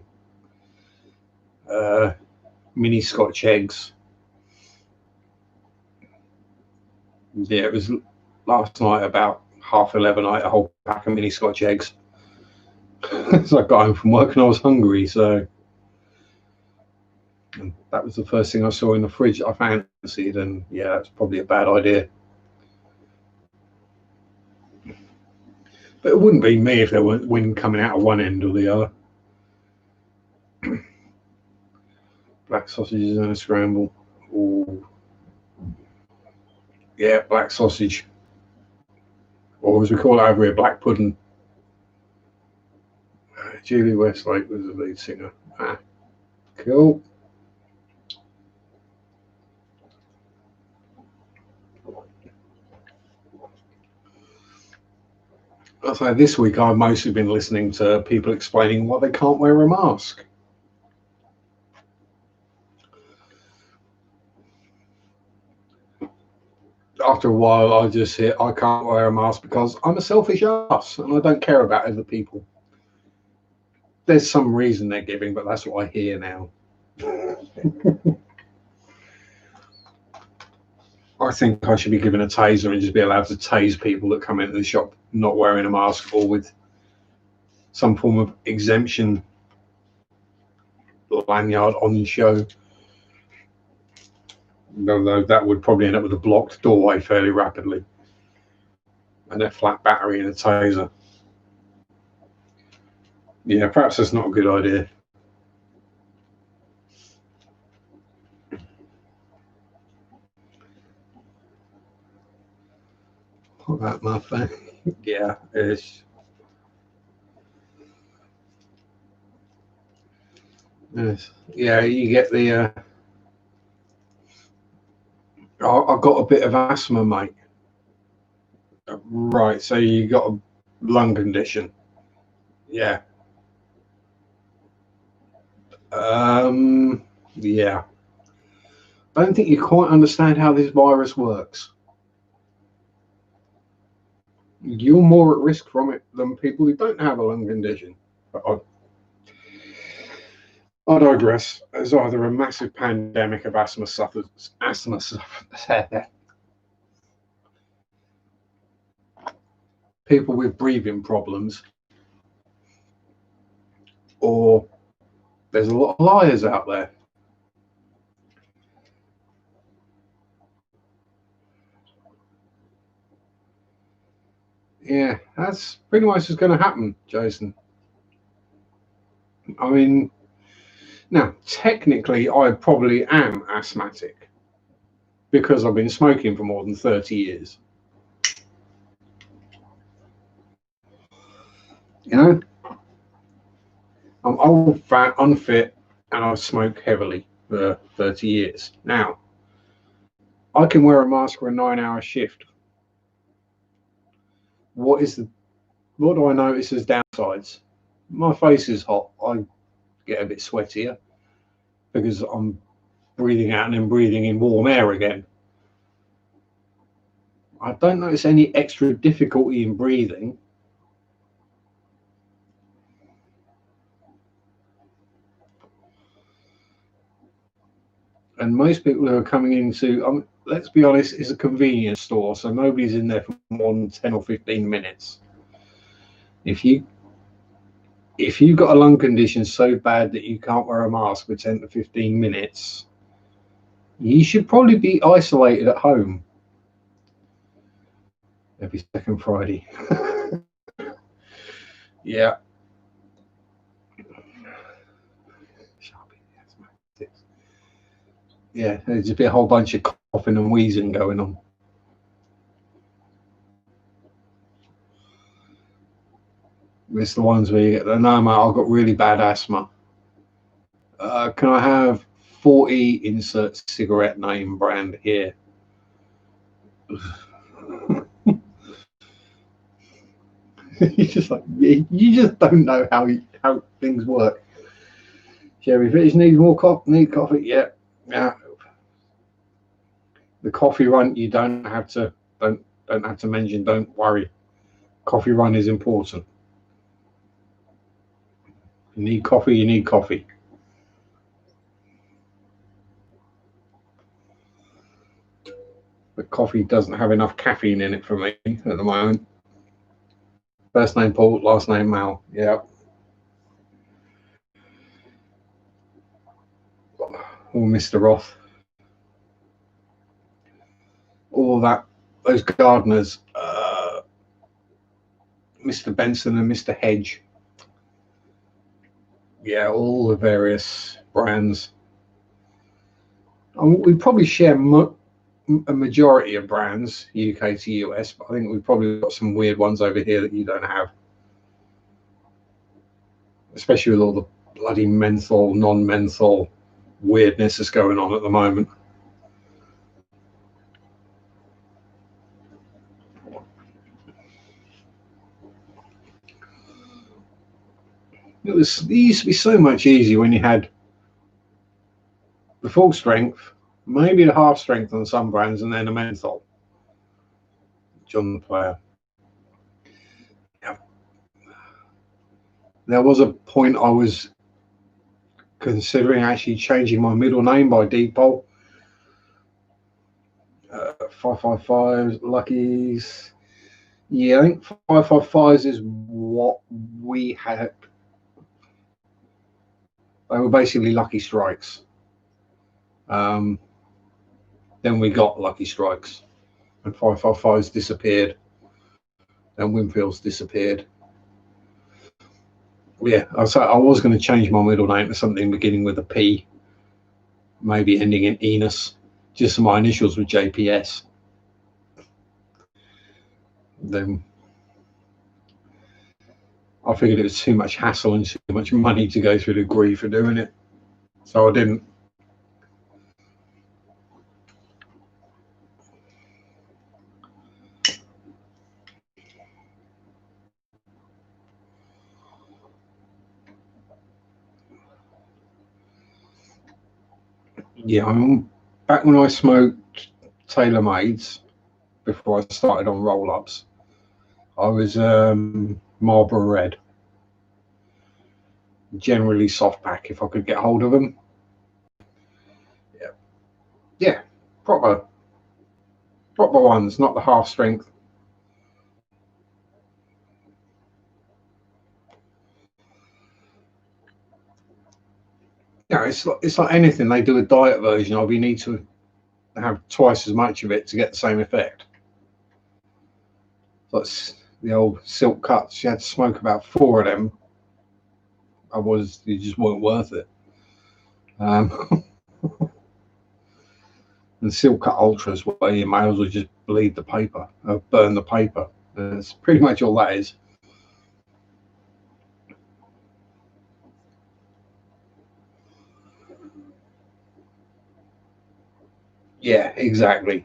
mini Scotch eggs. Yeah, it was last night about 11:30. I ate a whole pack of mini Scotch eggs. So I got home from work and I was hungry, so And that was the first thing I saw in the fridge I fancied, and yeah, that's probably a bad idea. But it wouldn't be me if there weren't wind coming out of one end or the other. Black sausages and a scramble. Ooh. Yeah, black sausage. Or as we call it over here, black pudding. Julie Westlake was the lead singer. Ah, cool. I'll say this week I've mostly been listening to people explaining why they can't wear a mask. After a while, I just hit, I can't wear a mask because I'm a selfish ass and I don't care about other people. There's some reason they're giving, but that's what I hear now. I think I should be given a taser and just be allowed to tase people that come into the shop not wearing a mask or with some form of exemption lanyard on the show. Although that would probably end up with a blocked doorway fairly rapidly and a flat battery and a taser. Yeah, perhaps that's not a good idea. What about my phone? Yeah, it's. Yes. Yeah, you get the. I've got a bit of asthma, mate. Right, so you got a lung condition. Yeah. Yeah. I don't think you quite understand how this virus works. You're more at risk from it than people who don't have a lung condition. But I digress. There's either a massive pandemic of asthma sufferers, people with breathing problems, or there's a lot of liars out there. Yeah, that's pretty much what's going to happen, Jason. I mean, now, technically, I probably am asthmatic because I've been smoking for more than 30 years. You know, I'm old, fat, unfit, and I smoke heavily for 30 years. Now, I can wear a mask for a 9-hour shift. What do I notice as downsides? My face is hot. I get a bit sweatier because I'm breathing out and then breathing in warm air again. I don't notice any extra difficulty in breathing. And most people who are coming into, let's be honest, it's a convenience store, so nobody's in there for more than 10 or 15 minutes. If you've got a lung condition so bad that you can't wear a mask for 10 to 15 minutes, you should probably be isolated at home every second Friday. Yeah. Sharpies. Yeah, there's just be a whole bunch of coughing and wheezing going on. It's the ones where you get the no, mate, I've got really bad asthma. Can I have 40 insert cigarette name brand here? You just don't know how things work. Jerry Fish needs more coffee. Need coffee? Yeah. The coffee run you don't have to mention. Don't worry. Coffee run is important. You need coffee. You need coffee. But coffee doesn't have enough caffeine in it for me at the moment. First name Paul, last name Mal. Yeah. or Mr. Roth, all that, those gardeners, Mr. Benson and Mr. Hedge. Yeah, all the various brands. We probably share a majority of brands, UK to US, but I think we've probably got some weird ones over here that you don't have. Especially with all the bloody menthol, non-menthol weirdness that's going on at the moment. It used to be so much easier when you had the full strength, maybe the half strength on some brands, and then a menthol. John the Player. Yeah. There was a point I was considering actually changing my middle name by default. 555s, Luckies. Yeah, I think 555s is what we had. They were basically Lucky Strikes. Then we got Lucky Strikes, and 555s disappeared. Then Winfield's disappeared. Yeah, I was going to change my middle name to something beginning with a P, maybe ending in Enos, just so my initials were JPS. Then I figured it was too much hassle and too much money to go through the grief of doing it, so I didn't. Yeah, back when I smoked tailor-mades, before I started on roll-ups, I was Marlboro Red, generally soft pack if I could get hold of them. Yeah, proper ones, not the half strength. Yeah, it's like anything. They do a diet version of, you need to have twice as much of it to get the same effect. That's the old silk cuts. You had to smoke about 4 of them. Otherwise, you just weren't worth it. And silk cut ultras, where your males would just bleed the paper, or burn the paper. That's pretty much all that is. Yeah, exactly.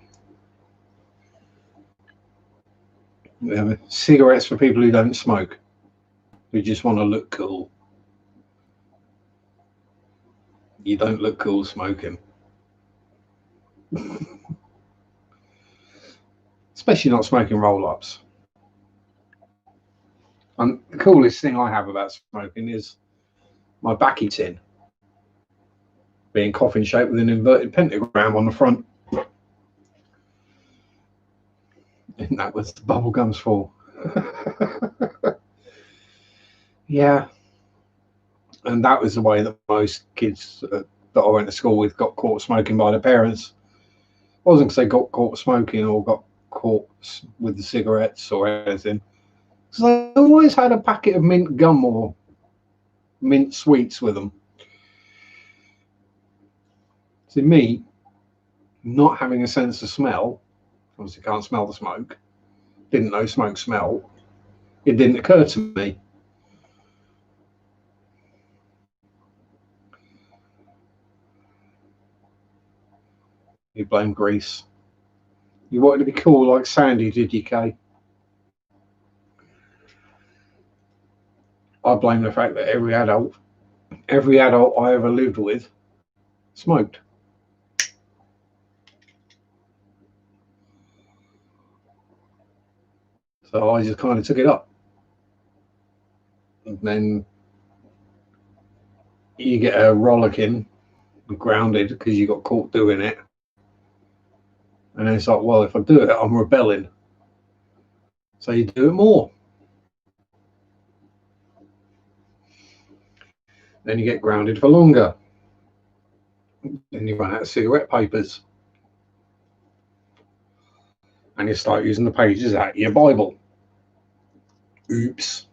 Cigarettes for people who don't smoke, who just want to look cool. You don't look cool smoking. Especially not smoking roll-ups. And the coolest thing I have about smoking is my backy tin being coffin shaped with an inverted pentagram on the front. And that was the bubble gum's for. Yeah. And that was the way that most kids that I went to school with got caught smoking by their parents. It wasn't because they got caught smoking or got caught with the cigarettes or anything. Because they always had a packet of mint gum or mint sweets with them. See, me not having a sense of smell, obviously can't smell the smoke, didn't know smoke smelled, it didn't occur to me. You blame Greece. You wanted to be cool like Sandy, did you, Kay? I blame the fact that every adult I ever lived with smoked. So I just kind of took it up. And then you get a rollicking, grounded because you got caught doing it. And then it's like, well, if I do it, I'm rebelling. So you do it more. Then you get grounded for longer. Then you run out of cigarette papers. And you start using the pages out of your Bible. Oops.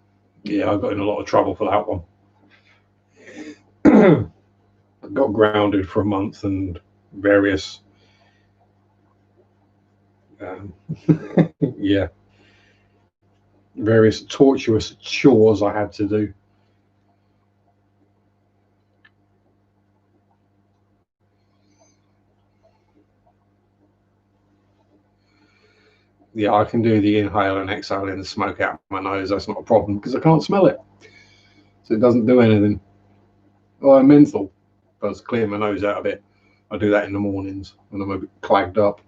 Yeah, I got in a lot of trouble for that one. I got grounded for a month and various yeah, various torturous chores I had to do. Yeah, I can do the inhale and exhale and smoke out my nose. That's not a problem because I can't smell it, so it doesn't do anything. Oh, menthol does clear my nose out a bit. I do that in the mornings when I'm a bit clagged up.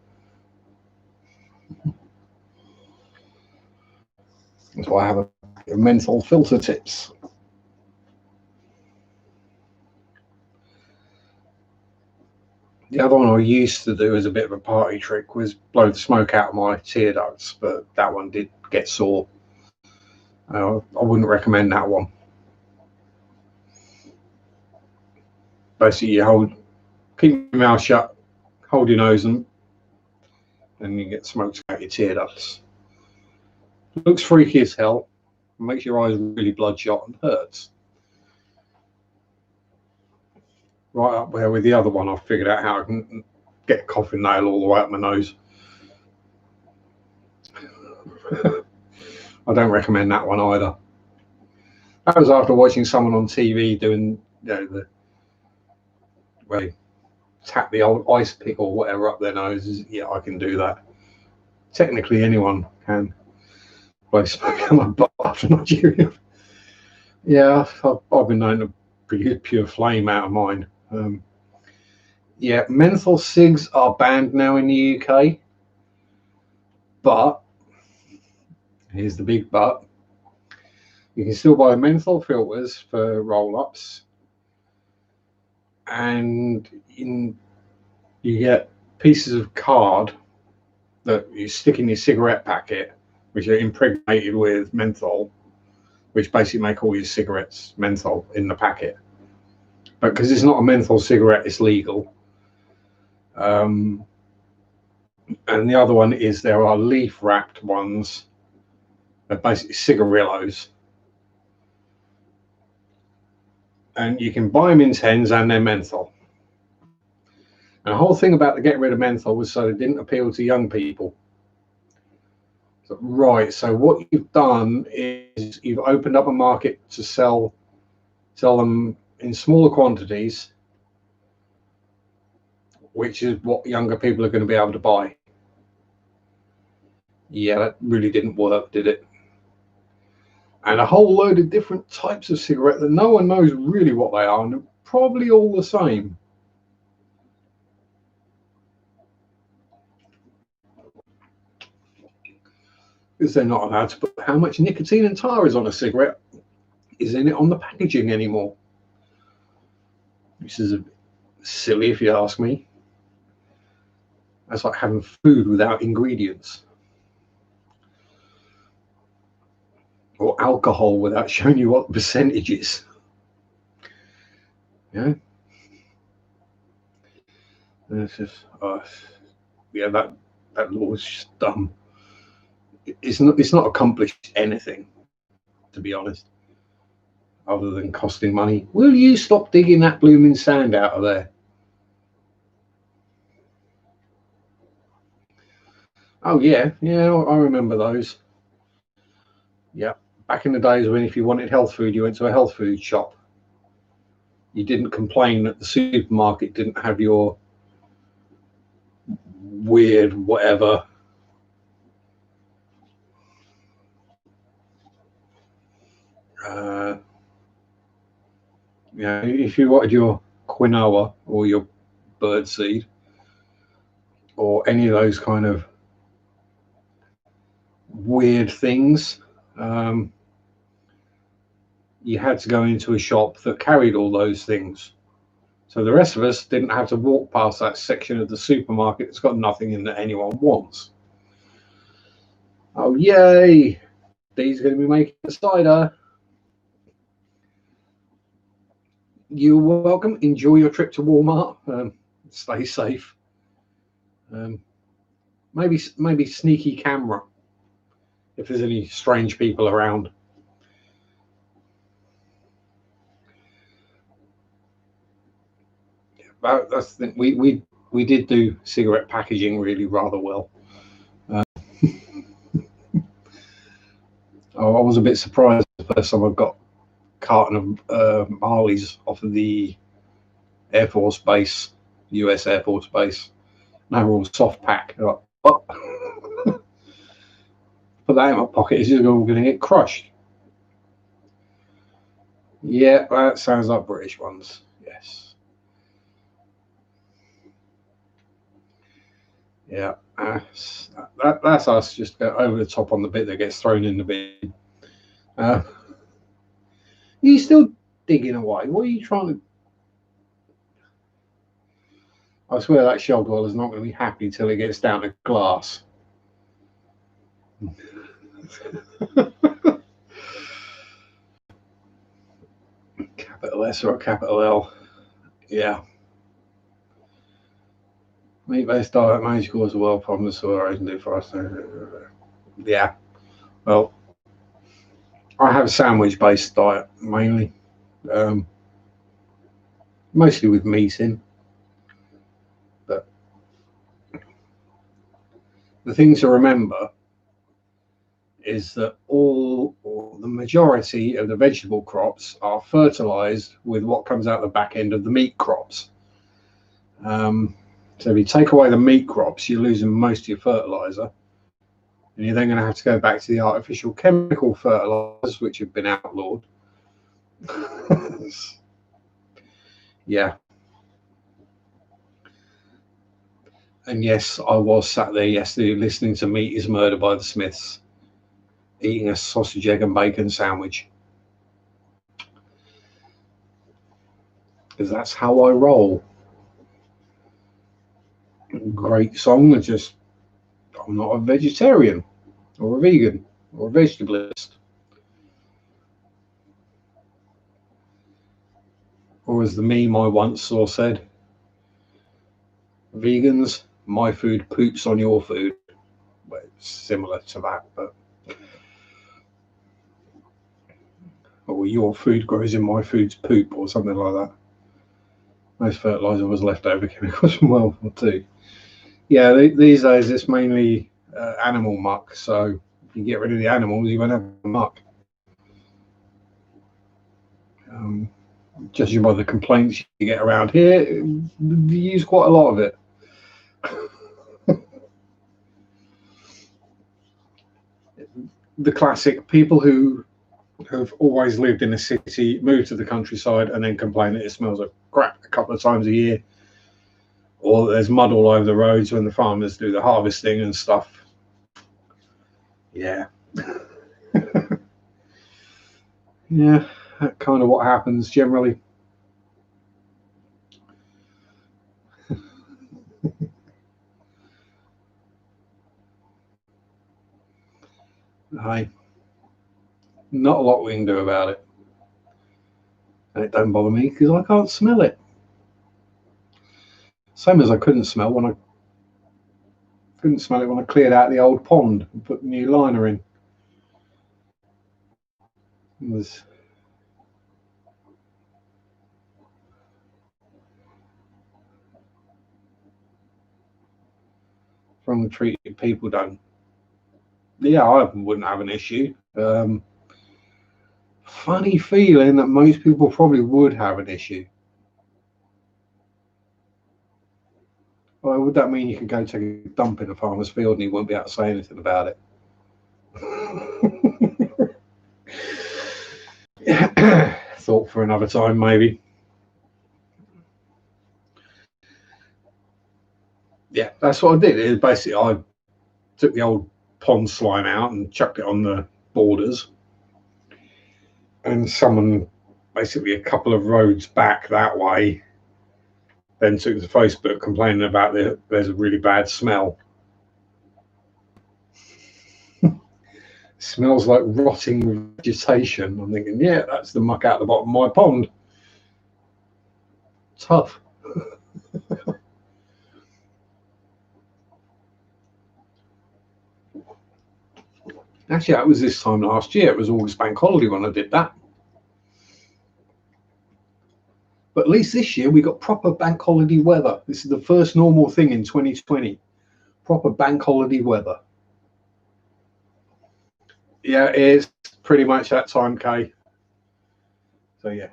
That's why I have a menthol filter tips. The other one I used to do as a bit of a party trick was blow the smoke out of my tear ducts, but that one did get sore. I wouldn't recommend that one. Basically, you keep your mouth shut, hold your nose, and you get smoke out your tear ducts. It looks freaky as hell, makes your eyes really bloodshot and hurts. Right up there with the other one, I've figured out how I can get a coffin nail all the way up my nose. I don't recommend that one either. That was after watching someone on TV doing, where they tap the old ice pick or whatever up their noses. Yeah, I can do that. Technically, anyone can. Blow smoke out my butt after Nigeria. Yeah, I've been known to produce pure flame out of mine. Yeah, menthol cigs are banned now in the UK, but here's the big but. You can still buy menthol filters for roll-ups, and you get pieces of card that you stick in your cigarette packet, which are impregnated with menthol, which basically make all your cigarettes menthol in the packet. But because it's not a menthol cigarette, it's legal. And the other one is there are leaf wrapped ones. They're basically cigarillos. And you can buy them in tens and they're menthol. And the whole thing about the getting rid of menthol was so it didn't appeal to young people. So, right, so what you've done is you've opened up a market to sell them in smaller quantities, which is what younger people are going to be able to buy. Yeah, that really didn't work, did it? And a whole load of different types of cigarette that no one knows really what they are, and they're probably all the same. Because they're not allowed to put how much nicotine and tar is on a cigarette is in it on the packaging anymore. This is a bit silly if you ask me. That's like having food without ingredients. Or alcohol without showing you what the percentage is. Yeah. And it's just, yeah, that law is just dumb. It's not accomplished anything, to be honest, other than costing money. Will you stop digging that blooming sand out of there? Oh yeah, I remember those. Yeah, back in the days when if you wanted health food, you went to a health food shop. You didn't complain that the supermarket didn't have your weird whatever. If you wanted your quinoa or your birdseed or any of those kind of weird things, you had to go into a shop that carried all those things. So the rest of us didn't have to walk past that section of the supermarket that's got nothing in that anyone wants. Oh, yay! Dee's going to be making a cider. You're welcome. Enjoy your trip to Walmart. Stay safe. Maybe sneaky camera if there's any strange people around. That's the thing. We did do cigarette packaging really rather well. I was a bit surprised the first time I got a carton of Marleys off of the Air Force Base, US Air Force Base. Now we're all soft pack. Like, what? Put that in my pocket. It's just all going to get crushed. Yeah, that sounds like British ones. Yes. Yeah. That's us just go over the top on the bit that gets thrown in the bin. Are you still digging away? What are you trying to? I swear that shell dweller's not going to be happy till it gets down to glass. Capital S or a capital L. Yeah. Meat-based diet may cause a world problem, so I can do for us. Yeah. Well, I have a sandwich-based diet mainly, mostly with meat in. But the thing to remember is that all or the majority of the vegetable crops are fertilized with what comes out the back end of the meat crops. So if you take away the meat crops, you're losing most of your fertilizer. And you're then going to have to go back to the artificial chemical fertilizers, which have been outlawed. Yeah. And yes, I was sat there yesterday listening to Meat is Murder by the Smiths, eating a sausage, egg, and bacon sandwich. Because that's how I roll. Great song. It's just, I'm not a vegetarian or a vegan or a vegetalist. Or as the meme I once saw said, vegans, my food poops on your food. Well, it's similar to that, but or your food grows in my food's poop or something like that. Most fertilizer was leftover chemicals from World War II. Yeah, these days it's mainly animal muck. So if you get rid of the animals, you won't have muck. Judging by the complaints you get around here, you use quite a lot of it. The classic people who have always lived in a city, move to the countryside, and then complain that it smells of crap a couple of times a year, or that there's mud all over the roads when the farmers do the harvesting and stuff. Yeah. Yeah, that's kind of what happens generally. Hey, not a lot we can do about it. And it don't bother me because I can't smell it. Same as I couldn't smell it when I cleared out the old pond and put the new liner in. It was wrongly treated people don't. Yeah, I wouldn't have an issue. Funny feeling that most people probably would have an issue. Well, would that mean you could go take a dump in a farmer's field and he wouldn't be able to say anything about it? Thought for another time, maybe. Yeah, that's what I did. It was basically, I took the old pond slime out and chucked it on the borders. And someone, basically a couple of roads back that way, then took to Facebook complaining about there's a really bad smell. Smells like rotting vegetation. I'm thinking, yeah, that's the muck out the bottom of my pond. tough. Actually, that was this time last year. It was August bank holiday when I did that. But at least this year we got proper bank holiday weather. This is the first normal thing in 2020. Proper bank holiday weather. Yeah, it is pretty much that time, Kay. So yeah,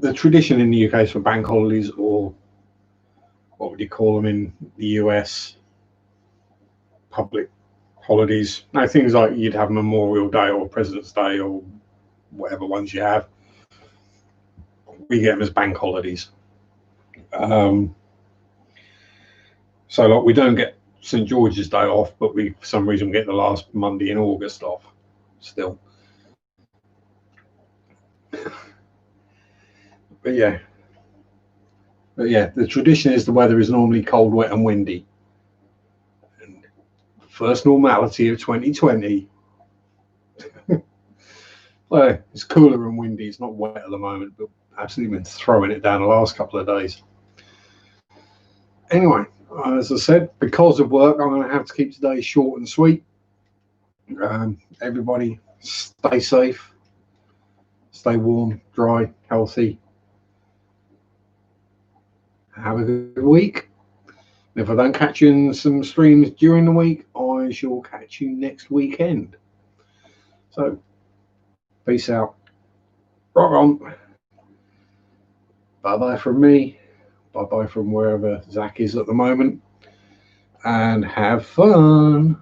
the tradition in the UK is for bank holidays, or what would you call them in the US? Public holidays. Now, things like you'd have Memorial Day or President's Day or whatever ones you have. We get them as bank holidays. So like we don't get St. George's Day off, but we for some reason get the last Monday in August off still. But yeah, the tradition is the weather is normally cold, wet, and windy. And first normality of 2020. Well, it's cooler and windy. It's not wet at the moment, but absolutely been throwing it down the last couple of days. Anyway, as I said, because of work, I'm going to have to keep today short and sweet. Everybody stay safe, stay warm, dry, healthy. Have a good week. If I don't catch you in some streams during the week, I shall catch you next weekend. So, peace out. Rock on. Bye-bye from me. Bye-bye from wherever Zach is at the moment. And have fun.